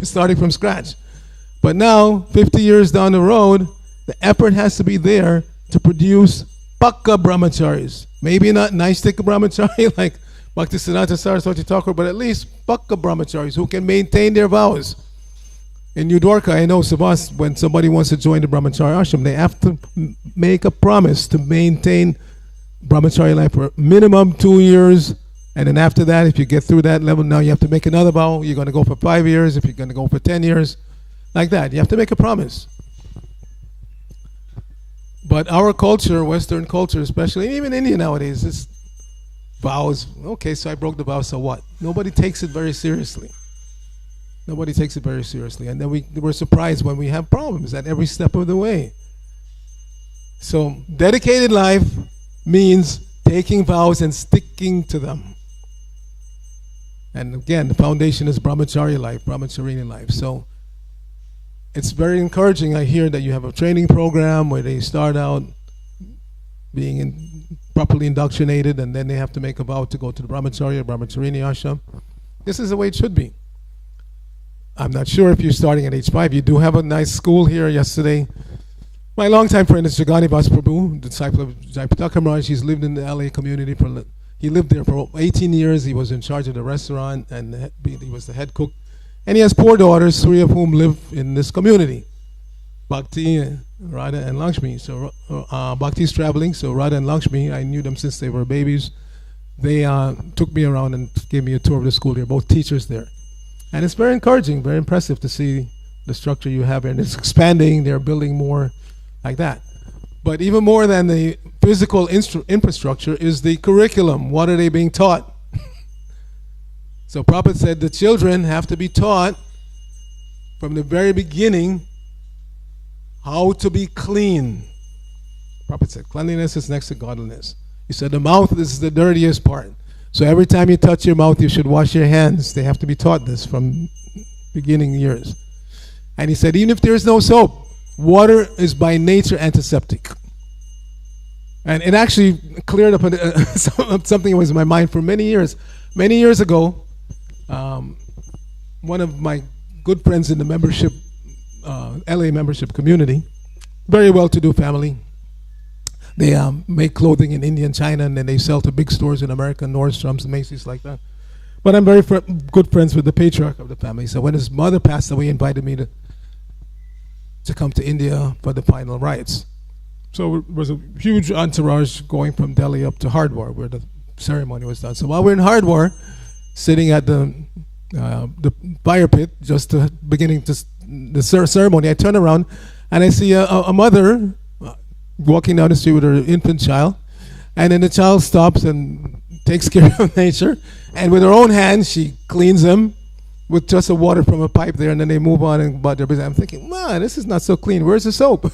Starting from scratch. But now, 50 years down the road, the effort has to be there to produce Pakka brahmacharis. Maybe not Naistika brahmachari like Bhaktisiddhanta Saraswati Thakur, but at least Pakka brahmacharis who can maintain their vows. In New Dwarka, I know, Sabas, when somebody wants to join the brahmachari ashram, they have to make a promise to maintain brahmachari life for minimum 2 years. And then after that, if you get through that level, now you have to make another vow. You're going to go for 5 years, if you're going to go for 10 years. Like that. You have to make a promise. But our culture, Western culture especially, and even India nowadays, is vows. Okay, so I broke the vow, so what? Nobody takes it very seriously. Nobody takes it very seriously. And then we're surprised when we have problems at every step of the way. So dedicated life means taking vows and sticking to them. And again, the foundation is brahmacharya life, brahmacharini life. So it's very encouraging. I hear that you have a training program where they start out being properly indoctrinated, and then they have to make a vow to go to the brahmacharya, brahmacharini ashram. This is the way it should be. I'm not sure if you're starting at age 5. You do have a nice school here. Yesterday, my longtime friend is Jagani Vas Prabhu, disciple of Jayapataka Maharaj. He's lived in the LA community he lived there for 18 years. He was in charge of the restaurant, and he was the head cook. And he has 4 daughters, 3 of whom live in this community. Bhakti, Radha, and Lakshmi. So Bhakti's traveling, so Radha and Lakshmi, I knew them since they were babies. They took me around and gave me a tour of the school. They're both teachers there. And it's very encouraging, very impressive to see the structure you have here. And it's expanding, they're building more like that. But even more than the physical infrastructure is the curriculum. What are they being taught? So Prabhupada said the children have to be taught from the very beginning how to be clean. Prophet said, cleanliness is next to godliness. He said the mouth is the dirtiest part. So every time you touch your mouth, you should wash your hands. They have to be taught this from beginning years. And he said, even if there is no soap, water is by nature antiseptic. And it actually cleared up something that was in my mind for many years. Many years ago, one of my good friends in the membership, LA membership community, very well-to-do family. They make clothing in India and China, and then they sell to big stores in America, Nordstrom's, Macy's, like that. But I'm very good friends with the patriarch of the family. So when his mother passed away, he invited me to come to India for the final rites. So it was a huge entourage going from Delhi up to Hardwar, where the ceremony was done. So while we're in Hardwar, sitting at the fire pit, just beginning the ceremony, I turn around and I see a mother walking down the street with her infant child, and then the child stops and takes care of nature, and with her own hands she cleans them with just the water from a pipe there, and then they move on and about their business. I'm thinking, man, this is not so clean. Where's the soap?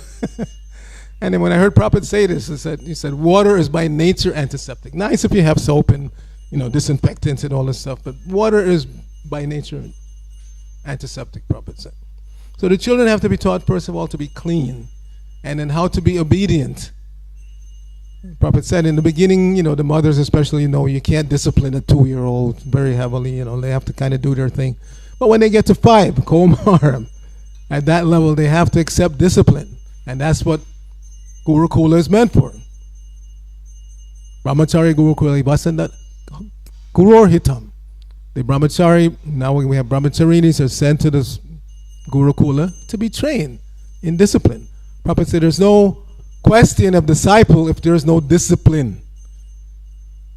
And then when I heard Prabhupada say this, he said, water is by nature antiseptic. Nice if you have soap and disinfectants and all this stuff, but water is by nature antiseptic, Prabhupada said. So the children have to be taught, first of all, to be clean, and then how to be obedient. Prabhupada said in the beginning, the mothers especially, you can't discipline a 2-year-old very heavily, they have to kind of do their thing. But when they get to 5, Komaram, at that level, they have to accept discipline. And that's what Gurukula is meant for. Brahmachari Gurukula Vasandat Gurur Hitam. The Brahmachari, now we have Brahmacharinis are sent to this Gurukula to be trained in discipline. Prabhupada said there's no question of disciple if there is no discipline.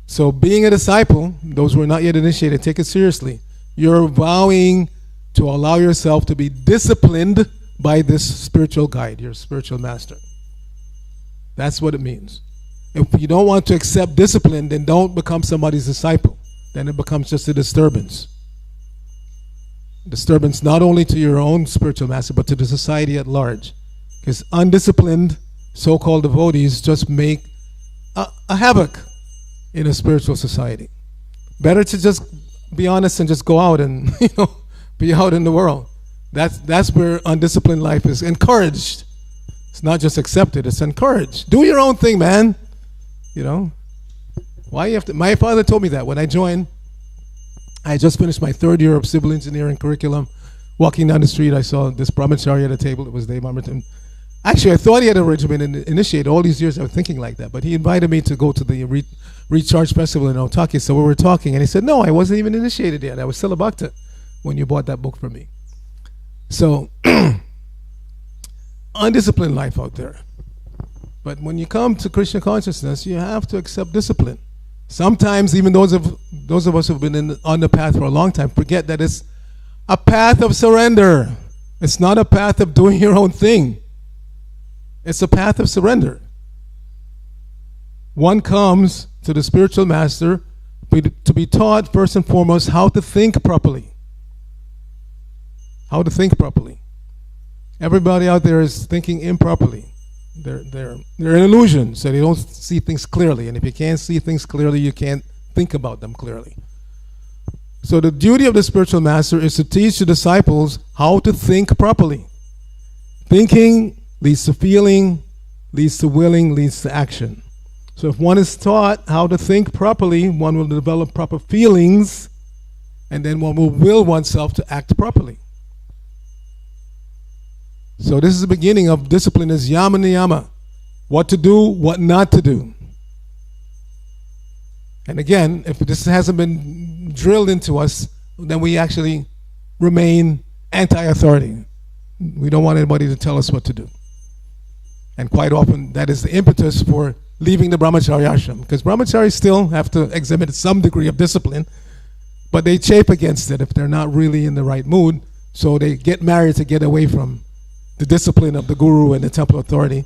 So being a disciple, those who are not yet initiated, take it seriously. You're vowing to allow yourself to be disciplined by this spiritual guide, your spiritual master. That's what it means. If you don't want to accept discipline, then don't become somebody's disciple. Then it becomes just a disturbance. Disturbance not only to your own spiritual master, but to the society at large. Because undisciplined so-called devotees just make a havoc in a spiritual society. Better to just be honest and just go out and be out in the world. That's where undisciplined life is encouraged. It's not just accepted, it's encouraged. Do your own thing, man. Why you have to? My father told me that when I joined. I just finished my 3rd year of civil engineering curriculum. Walking down the street, I saw this brahmachari at a table. It was Dave Amerton. Actually, I thought he had already been initiated. All these years I was thinking like that. But he invited me to go to the Recharge Festival in Otaki. So we were talking, and he said, no, I wasn't even initiated yet. I was still a bhakta when you bought that book for me. So, undisciplined life out there. But when you come to Krishna consciousness, you have to accept discipline. Sometimes even those of us who've been on the path for a long time forget that it's a path of surrender. It's not a path of doing your own thing. It's a path of surrender. One comes to the spiritual master to be taught first and foremost how to think properly. How to think properly. Everybody out there is thinking improperly. They're an illusion, so they don't see things clearly. And if you can't see things clearly, you can't think about them clearly. So the duty of the spiritual master is to teach the disciples how to think properly. Thinking leads to feeling, leads to willing, leads to action. So if one is taught how to think properly, one will develop proper feelings, and then one will will oneself to act properly. So this is the beginning of discipline, is yama niyama. What to do, what not to do. And again, if this hasn't been drilled into us, then we actually remain anti-authority. We don't want anybody to tell us what to do. And quite often that is the impetus for leaving the brahmacharya ashram, because brahmacharis still have to exhibit some degree of discipline, but they chafe against it if they're not really in the right mood. So they get married to get away from the discipline of the guru and the temple authority,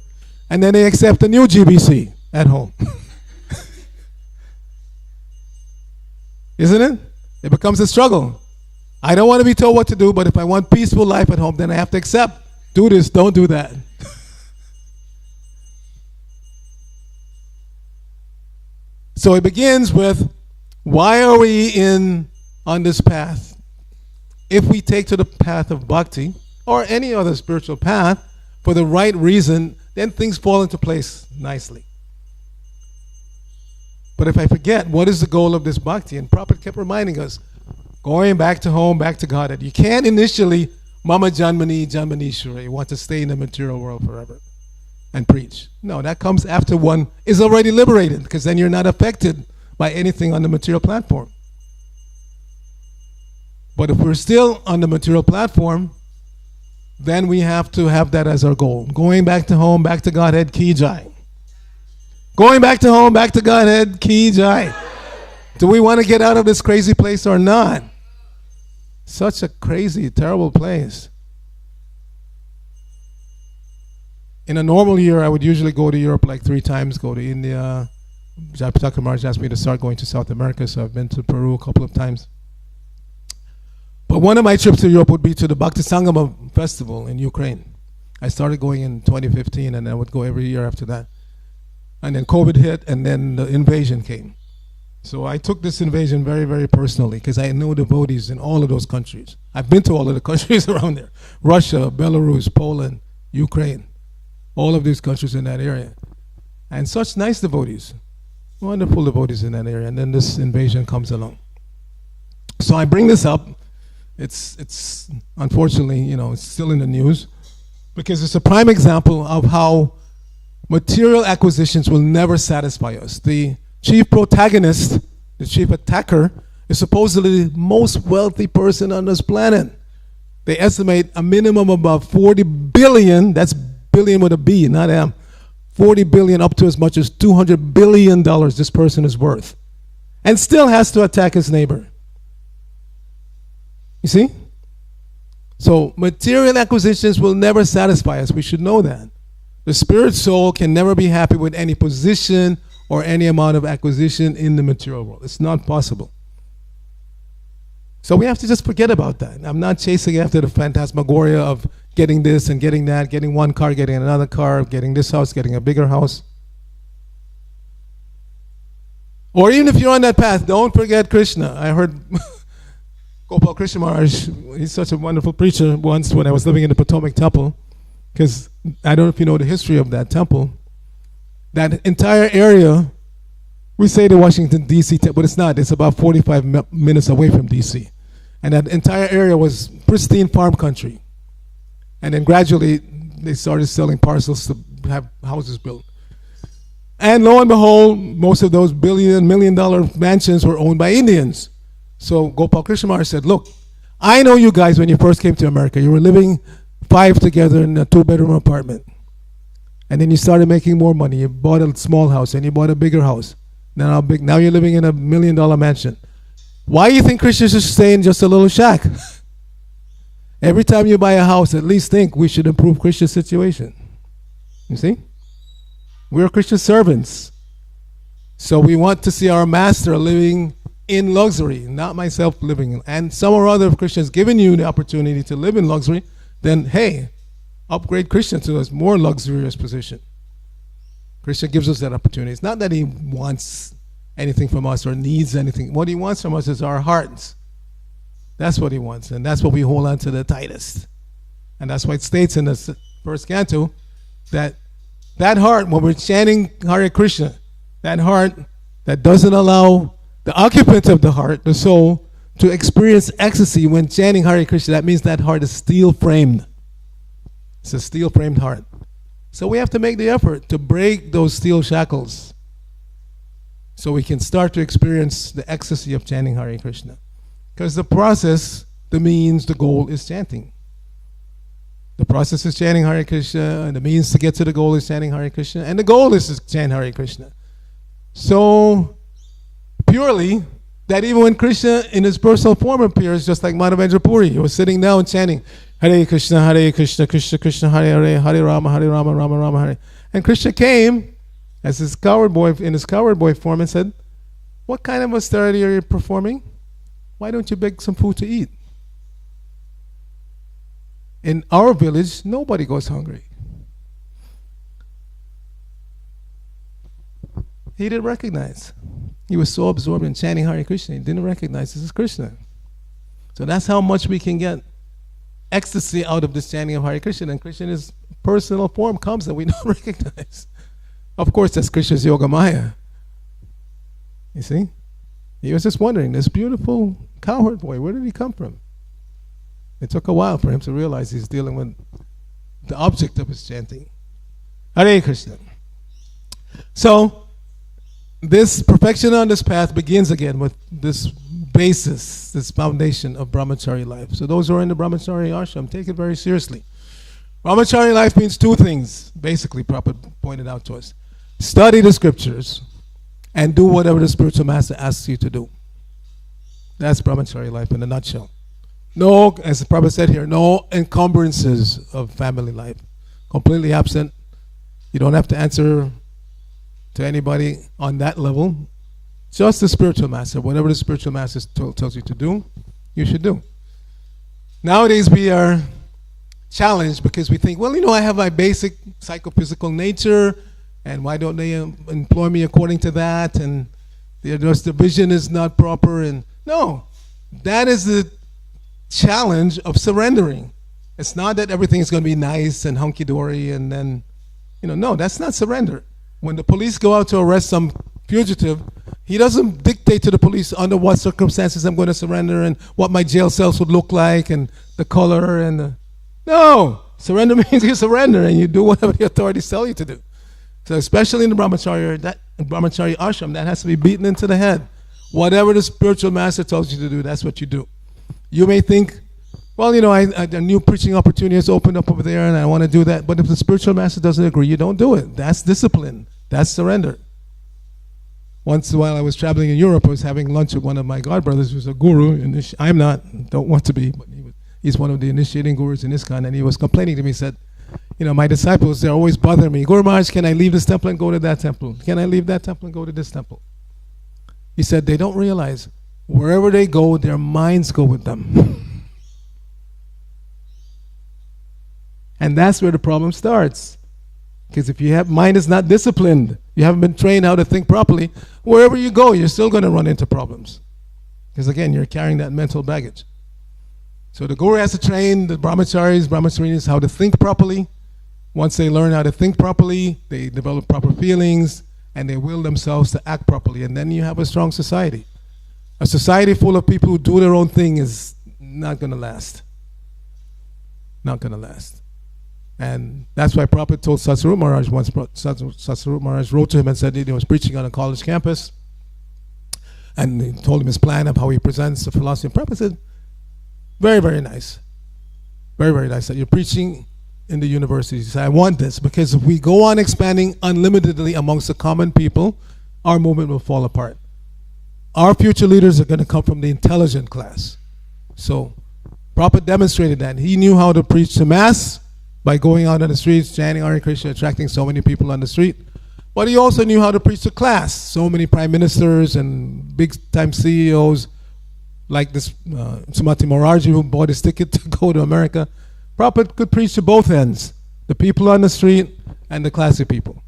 and then they accept a new GBC at home. Isn't it? It becomes a struggle. I don't want to be told what to do, but if I want peaceful life at home, then I have to accept. Do this, don't do that. So it begins with, why are we on this path? If we take to the path of bhakti, or any other spiritual path, for the right reason, then things fall into place nicely. But if I forget, what is the goal of this bhakti? And Prabhupada kept reminding us, going back to home, back to Godhead. You can't initially, Mama Janmani, Janmanishwara, you want to stay in the material world forever and preach. No, that comes after one is already liberated, because then you're not affected by anything on the material platform. But if we're still on the material platform, then we have to have that as our goal. Going back to home, back to Godhead, ki jai. Going back to home, back to Godhead, ki jai. Do we want to get out of this crazy place or not? Such a crazy, terrible place. In a normal year, I would usually go to Europe like 3 times, go to India. Japataka Maharaj asked me to start going to South America, so I've been to Peru a couple of times. But one of my trips to Europe would be to the Bhakti Sangama festival in Ukraine. I started going in 2015, and I would go every year after that. And then COVID hit, and then the invasion came. So I took this invasion very, very personally, because I know devotees in all of those countries. I've been to all of the countries around there. Russia, Belarus, Poland, Ukraine. All of these countries in that area. And such nice devotees. Wonderful devotees in that area. And then this invasion comes along. So I bring this up. It's unfortunately, it's still in the news, because it's a prime example of how material acquisitions will never satisfy us. The chief protagonist, the chief attacker, is supposedly the most wealthy person on this planet. They estimate a minimum of about 40 billion, that's billion with a B, not M, 40 billion up to as much as $200 billion this person is worth. And still has to attack his neighbor. You see? So material acquisitions will never satisfy us. We should know that. The spirit soul can never be happy with any position or any amount of acquisition in the material world. It's not possible. So we have to just forget about that. I'm not chasing after the phantasmagoria of getting this and getting that, getting one car, getting another car, getting this house, getting a bigger house. Or even if you're on that path, don't forget Krishna. I heard Gopal Krishna Maharaj, he's such a wonderful preacher, once when I was living in the Potomac Temple, because I don't know if you know the history of that temple. That entire area, we say the Washington, D.C., but it's not. It's about 45 minutes away from D.C. And that entire area was pristine farm country. And then gradually, they started selling parcels to have houses built. And lo and behold, most of those million-dollar mansions were owned by Indians. So Gopal Krishna Maharaj said, look, I know you guys when you first came to America. You were living 5 together in a 2-bedroom apartment. And then you started making more money. You bought a small house and you bought a bigger house. Now you're living in a $1 million mansion. Why do you think Christians should stay in just a little shack? Every time you buy a house, at least think we should improve Christian situation. You see? We're Christian servants. So we want to see our master living in luxury, not myself living. And some or other Christians giving you the opportunity to live in luxury, then hey, upgrade Krishna to a more luxurious position. Krishna gives us that opportunity. It's not that he wants anything from us or needs anything. What he wants from us is our hearts. That's what he wants, and that's what we hold on to the tightest. And that's why it states in the first canto that heart, when we're chanting Hare Krishna, that heart that doesn't allow the occupant of the heart, the soul, to experience ecstasy when chanting Hare Krishna, that means that heart is steel-framed. It's a steel-framed heart. So we have to make the effort to break those steel shackles so we can start to experience the ecstasy of chanting Hare Krishna. Because the process, the means, the goal is chanting. The process is chanting Hare Krishna, and the means to get to the goal is chanting Hare Krishna, and the goal is to chant Hare Krishna. So purely, that even when Krishna in his personal form appears, just like Madhavendra Puri, he was sitting down chanting Hare Krishna, Krishna Krishna, Hare Hare, Hare Rama, Rama Rama, Hare. And Krishna came as his coward boy, in his coward boy form, and said, what kind of austerity are you performing? Why don't you beg some food to eat? In our village, nobody goes hungry. He didn't recognize. He was so absorbed in chanting Hare Krishna, he didn't recognize this is Krishna. So that's how much we can get ecstasy out of this chanting of Hare Krishna. And Krishna's personal form comes that we don't recognize. Of course, that's Krishna's Yoga Maya. You see? He was just wondering, this beautiful cowherd boy, where did he come from? It took a while for him to realize he's dealing with the object of his chanting. Hare Krishna. So, this perfection on this path begins again with this basis, this foundation of brahmachari life. So those who are in the brahmachari ashram, take it very seriously. Brahmachari life means two things, basically, Prabhupada pointed out to us. Study the scriptures and do whatever the spiritual master asks you to do. That's brahmachari life in a nutshell. No, as Prabhupada said here, no encumbrances of family life. Completely absent. You don't have to answer to anybody on that level. Just the spiritual master. Whatever the spiritual master tells you to do, you should do. Nowadays we are challenged because we think, well, I have my basic psychophysical nature, and why don't they employ me according to that? And the vision is not proper. And no, that is the challenge of surrendering. It's not that everything is going to be nice and hunky-dory and then, no, that's not surrender. When the police go out to arrest some fugitive, he doesn't dictate to the police under what circumstances I'm going to surrender and what my jail cells would look like and the color and no, surrender means you surrender and you do whatever the authorities tell you to do. So especially in the brahmachari ashram, that has to be beaten into the head. Whatever the spiritual master tells you to do, that's what you do. You may think, well, a new preaching opportunity has opened up over there and I want to do that. But if the spiritual master doesn't agree, you don't do it. That's discipline. That's surrender. Once while I was traveling in Europe, I was having lunch with one of my godbrothers who's a guru. I'm not, don't want to be, but he's one of the initiating gurus in ISKCON. And he was complaining to me, he said, my disciples, they're always bothering me. Guru Maharaj, can I leave this temple and go to that temple? Can I leave that temple and go to this temple? He said, they don't realize wherever they go, their minds go with them. And that's where the problem starts. Because if your mind is not disciplined, you haven't been trained how to think properly, wherever you go, you're still going to run into problems. Because again, you're carrying that mental baggage. So the guru has to train the brahmacharis, brahmacharinis how to think properly. Once they learn how to think properly, they develop proper feelings, and they will themselves to act properly. And then you have a strong society. A society full of people who do their own thing is not going to last. Not going to last. And that's why Prabhupada told Satsarup Maharaj once, Satsarup Maharaj wrote to him and said he was preaching on a college campus. And he told him his plan of how he presents the philosophy. And Prabhupada said, very, very nice. Very, very nice that you're preaching in the university. He said, I want this because if we go on expanding unlimitedly amongst the common people, our movement will fall apart. Our future leaders are going to come from the intelligent class. So Prabhupada demonstrated that. He knew how to preach to mass by going out on the streets, chanting Hare Krishna, attracting so many people on the street. But he also knew how to preach to class. So many prime ministers and big-time CEOs, like this Sumati Moraji, who bought his ticket to go to America. Prabhupada could preach to both ends, the people on the street and the classy people.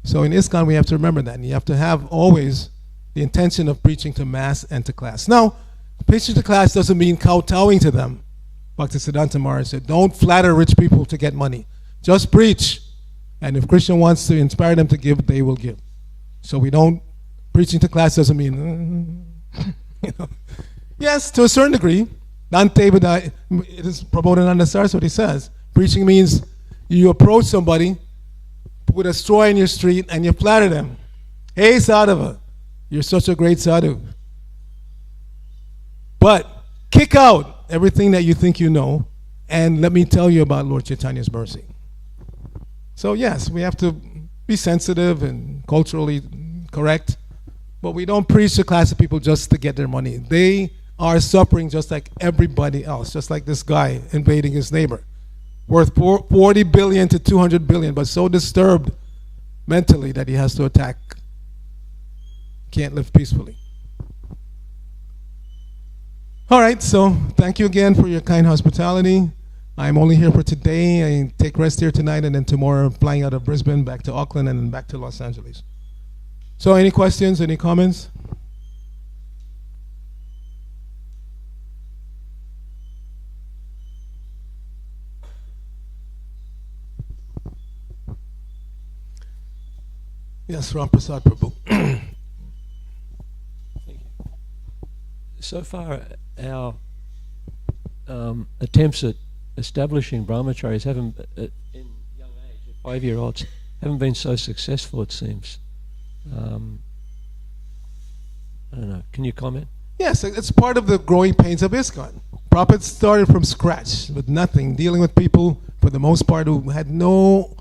So in ISKCON, we have to remember that. And you have to have always the intention of preaching to mass and to class. Now, preaching to class doesn't mean kowtowing to them. Bhaktisiddhanta Maharaj said, don't flatter rich people to get money. Just preach. And if Krishna wants to inspire them to give, they will give. So we don't, preaching to class doesn't mean, Yes, to a certain degree. Dante Vidai, it is Prabodhananda Saraswati says, preaching means you approach somebody with a straw in your street and you flatter them. Hey, Sadhava, you're such a great sadhu. But kick out everything that you think you know, and let me tell you about Lord Chaitanya's mercy. So yes, we have to be sensitive and culturally correct, but we don't preach to class of people just to get their money. They are suffering just like everybody else, just like this guy invading his neighbor, worth 40 billion to 200 billion, but so disturbed mentally that he has to attack. Can't live peacefully. All right, so thank you again for your kind hospitality. I'm only here for today. I take rest here tonight, and then tomorrow flying out of Brisbane back to Auckland and then back to Los Angeles. So any questions, any comments? Yes, Ram Prasad Prabhu. Thank you. So far, our attempts at establishing brahmacharis haven't, in young age, 5-year-olds, haven't been so successful, it seems. I don't know. Can you comment? Yes, it's part of the growing pains of ISKCON. Prabhupada started from scratch with nothing, dealing with people, for the most part, who had no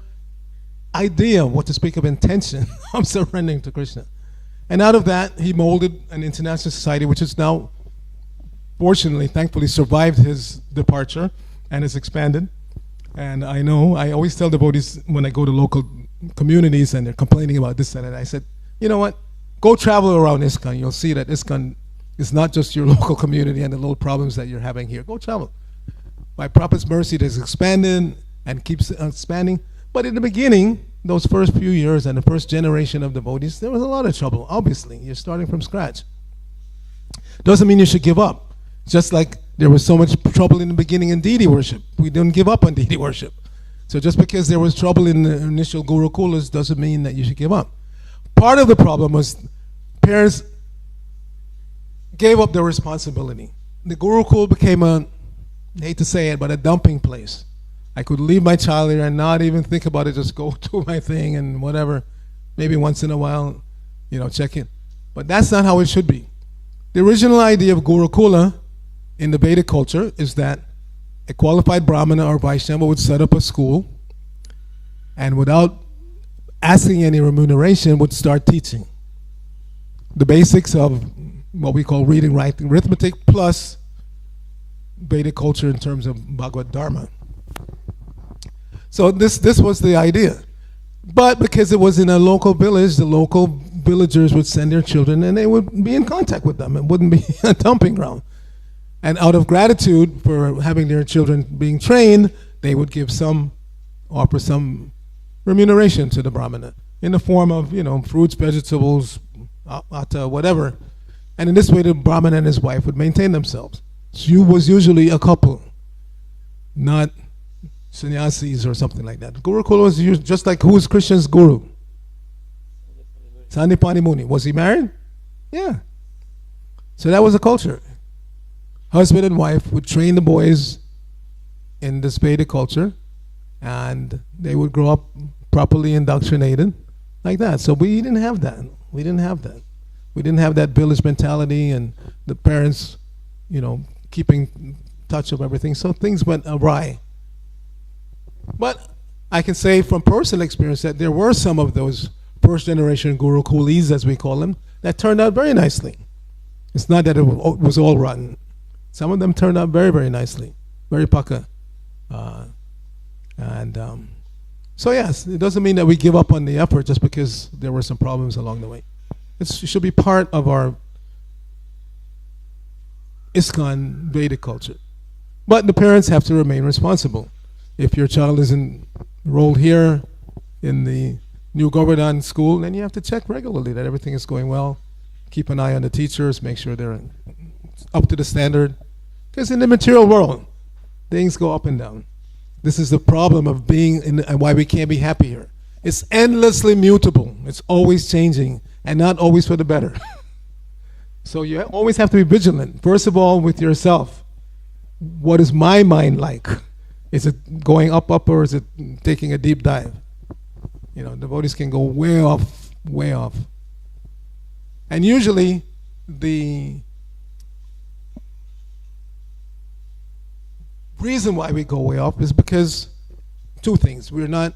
idea what to speak of intention of surrendering to Krishna. And out of that, he molded an international society, which is now, fortunately, thankfully, survived his departure and has expanded. And I know, I always tell devotees when I go to local communities and they're complaining about this and that, I said, you know what, go travel around ISKCON. You'll see that ISKCON is not just your local community and the little problems that you're having here. Go travel. By Prabhupada's mercy, it has expanded and keeps expanding. But in the beginning, those first few years and the first generation of devotees, there was a lot of trouble. Obviously, you're starting from scratch. Doesn't mean you should give up. Just like there was so much trouble in the beginning in deity worship. We didn't give up on deity worship. So just because there was trouble in the initial gurukulas doesn't mean that you should give up. Part of the problem was parents gave up their responsibility. The gurukul became I hate to say it, but a dumping place. I could leave my child there and not even think about it, just go do my thing and whatever. Maybe once in a while, check in. But that's not how it should be. The original idea of Gurukula in the Vedic culture is that a qualified Brahmana or Vaishnava would set up a school and without asking any remuneration would start teaching the basics of what we call reading, writing, arithmetic, plus Vedic culture in terms of Bhagavad Dharma. So this was the idea. But because it was in a local village, the local villagers would send their children and they would be in contact with them. It wouldn't be a dumping ground. And out of gratitude for having their children being trained, they would offer some remuneration to the Brahmana in the form of, fruits, vegetables, atta, whatever. And in this way, the Brahmana and his wife would maintain themselves. She was usually a couple, not sannyasis or something like that. Gurukula was just like, who was Krishna's guru? Sandipani Muni. Was he married? Yeah. So that was the culture. Husband and wife would train the boys in this Vedic culture, and they would grow up properly indoctrinated like that. So we didn't have that. We didn't have that village mentality and the parents, keeping touch of everything. So things went awry. But I can say from personal experience that there were some of those first generation Gurukulis, as we call them, that turned out very nicely. It's not that it was all rotten. Some of them turned out very, very nicely, very paka. So yes, it doesn't mean that we give up on the effort just because there were some problems along the way. It should be part of our ISKCON Vedic culture. But the parents have to remain responsible. If your child is enrolled here in the New Govardhan school, then you have to check regularly that everything is going well. Keep an eye on the teachers, make sure they're up to the standard. Because in the material world, things go up and down. This is the problem of being and why we can't be happy here. It's endlessly mutable. It's always changing and not always for the better. So you always have to be vigilant. First of all, with yourself. What is my mind like? Is it going up, or is it taking a deep dive? Devotees can go way off, way off. And usually, the reason why we go way off is because two things. We're not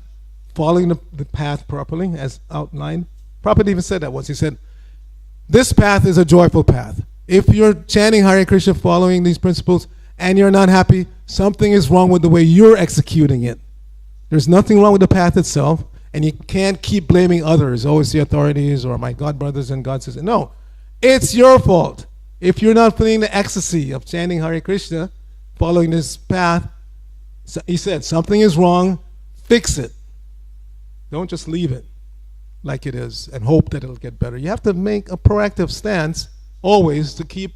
following the path properly, as outlined. Prabhupada even said that once. He said, this path is a joyful path. If you're chanting Hare Krishna following these principles, and you're not happy, something is wrong with the way you're executing it. There's nothing wrong with the path itself, and you can't keep blaming others. Oh, it's the authorities or my God brothers and God sisters. No, it's your fault. If you're not feeling the ecstasy of chanting Hare Krishna, following this path, So he said, something is wrong, fix it. Don't just leave it like it is and hope that it'll get better. You have to make a proactive stance always to keep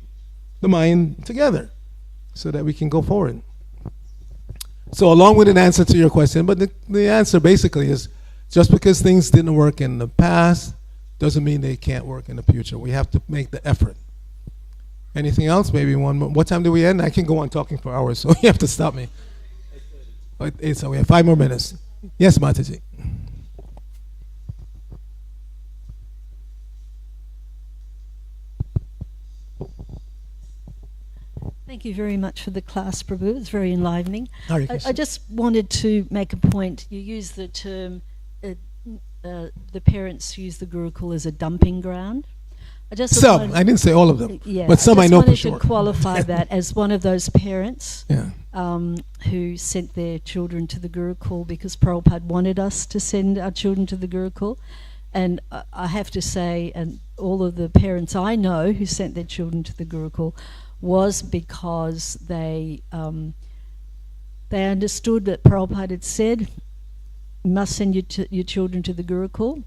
the mind together so that we can go forward. So a long-winded answer to your question, but the answer basically is just because things didn't work in the past doesn't mean they can't work in the future. We have to make the effort. Anything else? Maybe one more. What time do we end? I can go on talking for hours, so you have to stop me. 8:30. So we have 5 more minutes. Yes, Mataji. Thank you very much for the class, Prabhu. It's very enlivening. Hare I Krishna. just wanted to make a point. You use the term, the parents use the Gurukul as a dumping ground. I Some, I didn't say all of them, yeah, but some I know for just sure. wanted to qualify that as one of those parents Yeah. who sent their children to the Gurukul because Prabhupada wanted us to send our children to the Gurukul. And I have to say, and all of the parents I know who sent their children to the Gurukul was because they understood that Prabhupada had said, you must send your children to the Gurukul.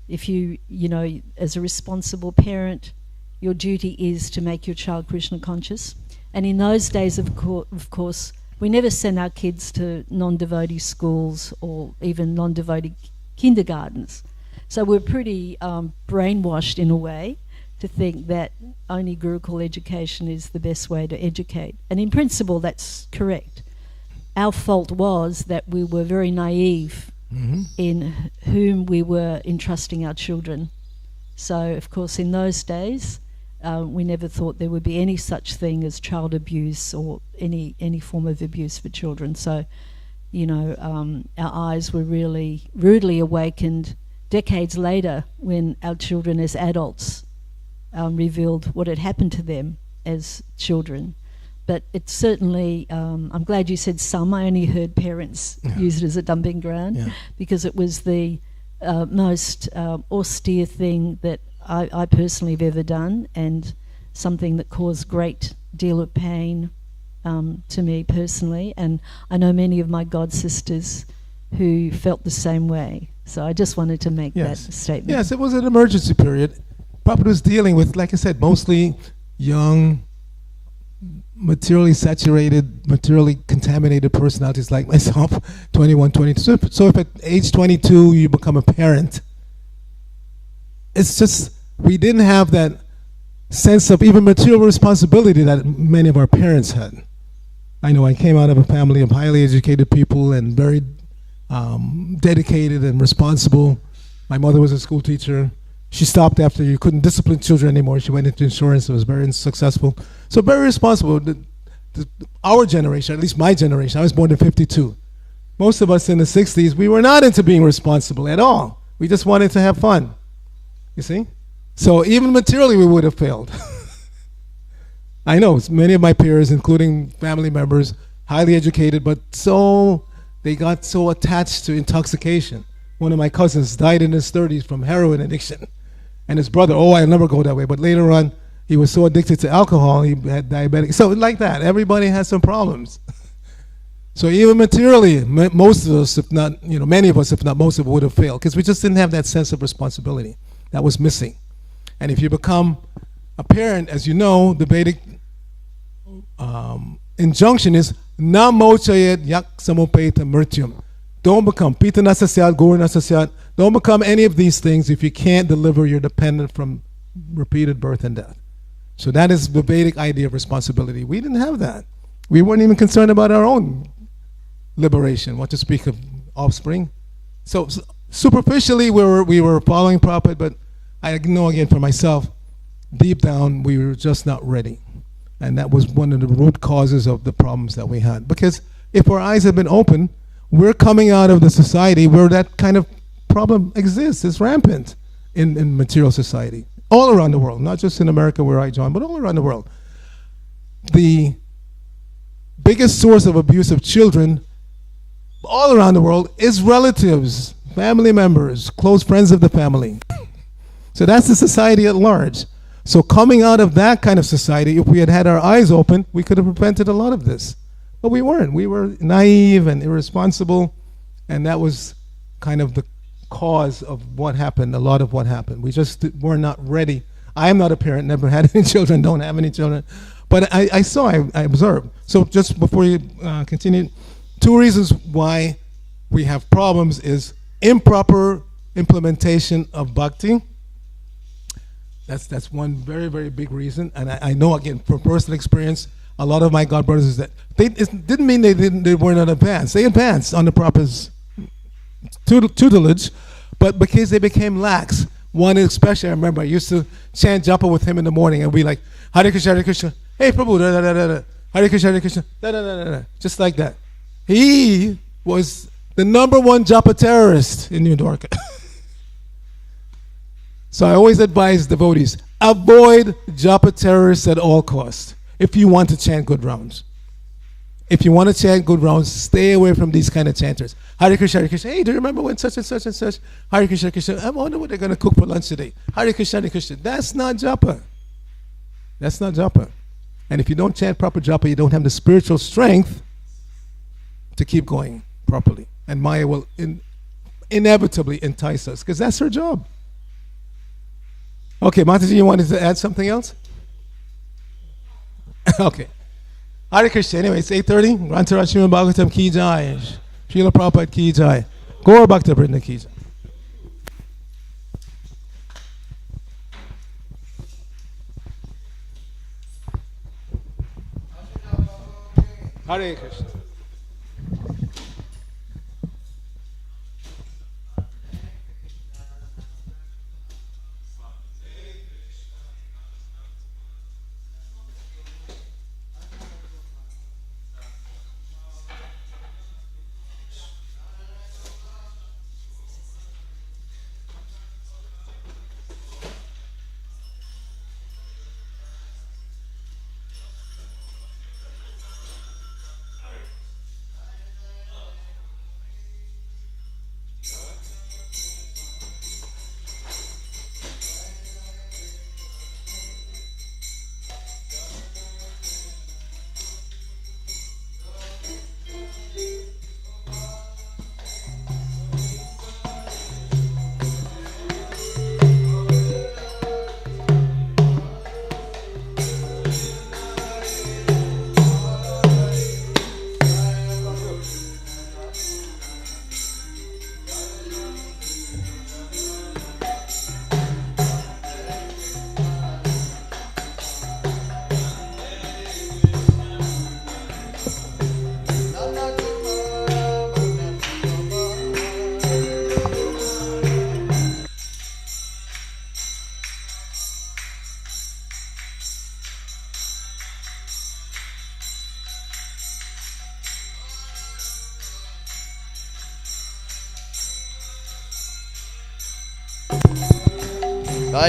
If you know, as a responsible parent, your duty is to make your child Krishna conscious. And in those days, of course, we never sent our kids to non-devotee schools or even non-devotee kindergartens. So we're pretty brainwashed in a way to think that only Gurukul education is the best way to educate. And in principle, that's correct. Our fault was that we were very naive in whom we were entrusting our children. So, of course, in those days, we never thought there would be any such thing as child abuse or any form of abuse for children. So, you know, our eyes were really rudely awakened decades later when our children as adults revealed what had happened to them as children. But it's certainly, I'm glad you said some. I only heard parents use it as a dumping ground because it was the most austere thing that I personally have ever done, and something that caused great deal of pain to me personally. And I know many of my god sisters who felt the same way. So I just wanted to make that statement. Yes, it was an emergency period. Prabhupada was dealing with, like I said, mostly young, materially saturated, materially contaminated personalities like myself, 21, 22. So if at age 22 you become a parent, it's just, we didn't have that sense of even material responsibility that many of our parents had. I know I came out of a family of highly educated people and very dedicated and responsible. My mother was a school teacher. She stopped after you couldn't discipline children anymore. She went into insurance and was very successful. So very responsible. Our generation, at least my generation, I was born in 52. Most of us in the 60s, we were not into being responsible at all. We just wanted to have fun. You see? So even materially, we would have failed. I know many of my peers, including family members, highly educated, but they got so attached to intoxication. One of my cousins died in his 30s from heroin addiction. And his brother, I'll never go that way, but later on, he was so addicted to alcohol, he had diabetic. So like that, everybody has some problems. So even materially, most of us, if not, many of us, if not most of us, would have failed because we just didn't have that sense of responsibility. That was missing. And if you become a parent, as you know, the Vedic injunction is na mochayet yak samopeta mrityum. Don't become pita nasasyat, guru nasasyat. Don't become any of these things if you can't deliver your dependent from repeated birth and death. So that is the Vedic idea of responsibility. We didn't have that. We weren't even concerned about our own liberation, what to speak of offspring. So superficially we were following Prabhupada, but I know again for myself, deep down we were just not ready. And that was one of the root causes of the problems that we had. Because if our eyes had been open, we're coming out of the society where that kind of problem exists. It's rampant in material society. All around the world, not just in America where I joined, but all around the world. The biggest source of abuse of children all around the world is relatives, family members, close friends of the family. So that's the society at large. So coming out of that kind of society, if we had had our eyes open, we could have prevented a lot of this. But we weren't. We were naive and irresponsible, and that was kind of the cause of what happened, a lot of what happened. We just were not ready. I am not a parent, never had any children, don't have any children. But I observed. So just before you continue, 2 reasons why we have problems is improper implementation of bhakti. That's one very, very big reason. And I know, again, from personal experience, a lot of my God brothers is that it didn't mean they were not advanced. They advanced on the Prabhupada's tutelage, but because they became lax. One especially, I remember, I used to chant japa with him in the morning, and we like, Hare Krishna, Hare Krishna, hey Prabhu, da da da da da, Hare Krishna, Hare Krishna, da da da da da, just like that. He was the #1 japa terrorist in New Dwarka. So I always advise devotees, avoid japa terrorists at all costs if you want to chant good rounds. If you want to chant good rounds, stay away from these kind of chanters. Hare Krishna, Hare Krishna. Hey, do you remember when such and such and such? Hare Krishna, Hare Krishna. I wonder what they're going to cook for lunch today. Hare Krishna, Hare Krishna. That's not japa. That's not japa. And if you don't chant proper japa, you don't have the spiritual strength to keep going properly. And Maya will inevitably entice us, because that's her job. Okay, Mataji, you wanted to add something else? Okay. Hare Krishna. Anyway, it's 8:30. Rantaraj Srimad Bhagavatam ki jai. Srila Prabhupada ki jai. Gaur Bhakta Vrinda ki jai. Hare Krishna.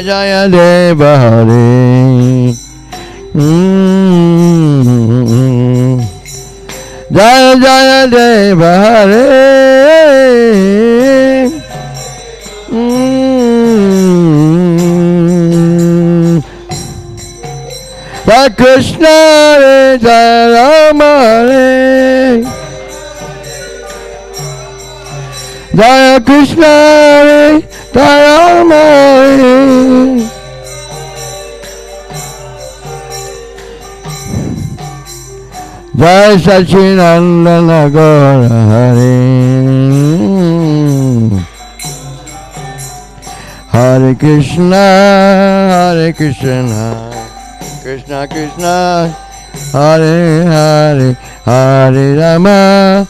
Jaya Deva Hare Jaya Jaya Deva Hare Jaya Krishna Hare Jaya Rama Hare Jaya Krishna Hare Jaya Rama Hare Jai Sachinandana Gaura Hare Hare Krishna Krishna Krishna Hare Hare Hare Rama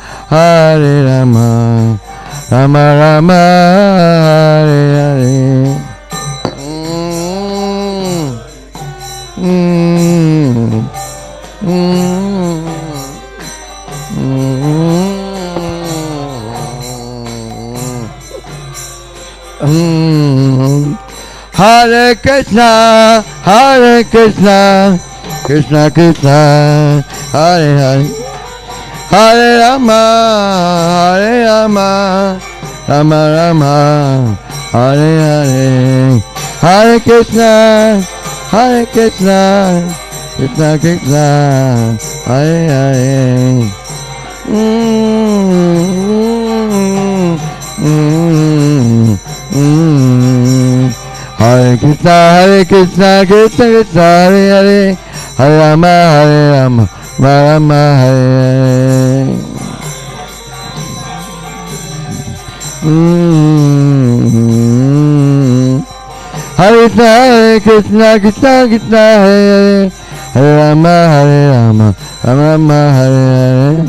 Rama Rama Hare Hare Hare Krishna Krishna Krishna Hare Hare Hare Rama Rama Hare Hare Hare Krishna Krishna Krishna Hare Hare. Hare Krishna, Krishna Krishna, Hare Hare, Hare Rama, Rama Hare. Hare Krishna, Krishna Krishna, Hare Hare, Hare Rama, Rama Hare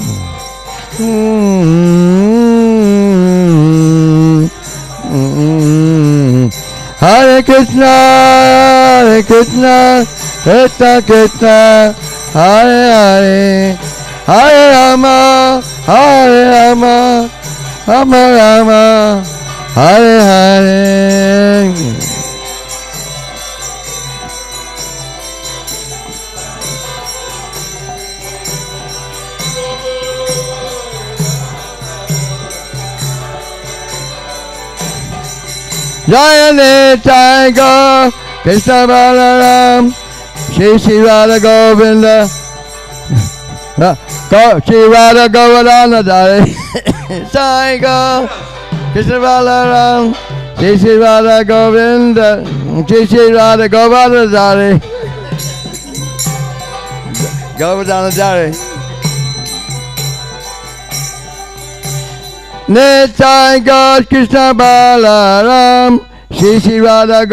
Hare Krishna, Krishna Krishna, Hare Hare, Hare Rama, Rama Rama, Hare Hare. Jaya Nitai Gaur, Krishna Balaram, Shri Radha Govinda, Shri Radha Govardhana Dari, Sai Gaur, Krishna Balaram, Shri Radha Govinda, Shri Radha Govardhana Dari, Govardhana Dari. Nitai Gaur Krishna Balaram, Shri Radha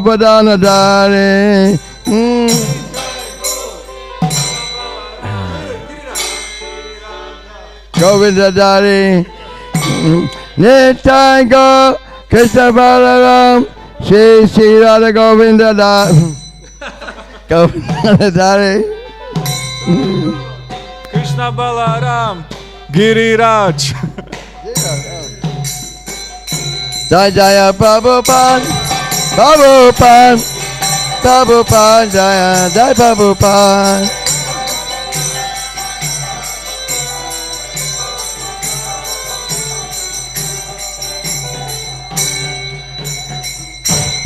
Govardhana Dari. Govinda Dari. Nitai Gaur Krishna Balaram, Shri Radha Govinda Dari. Govardhana Dari. Krishna Balaram Giriraj. Jai Jaya Prabhupada, Prabhupada, Prabhupada, Jaya Jai Prabhupada.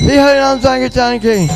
Sri Harinam Sankirtan Ki.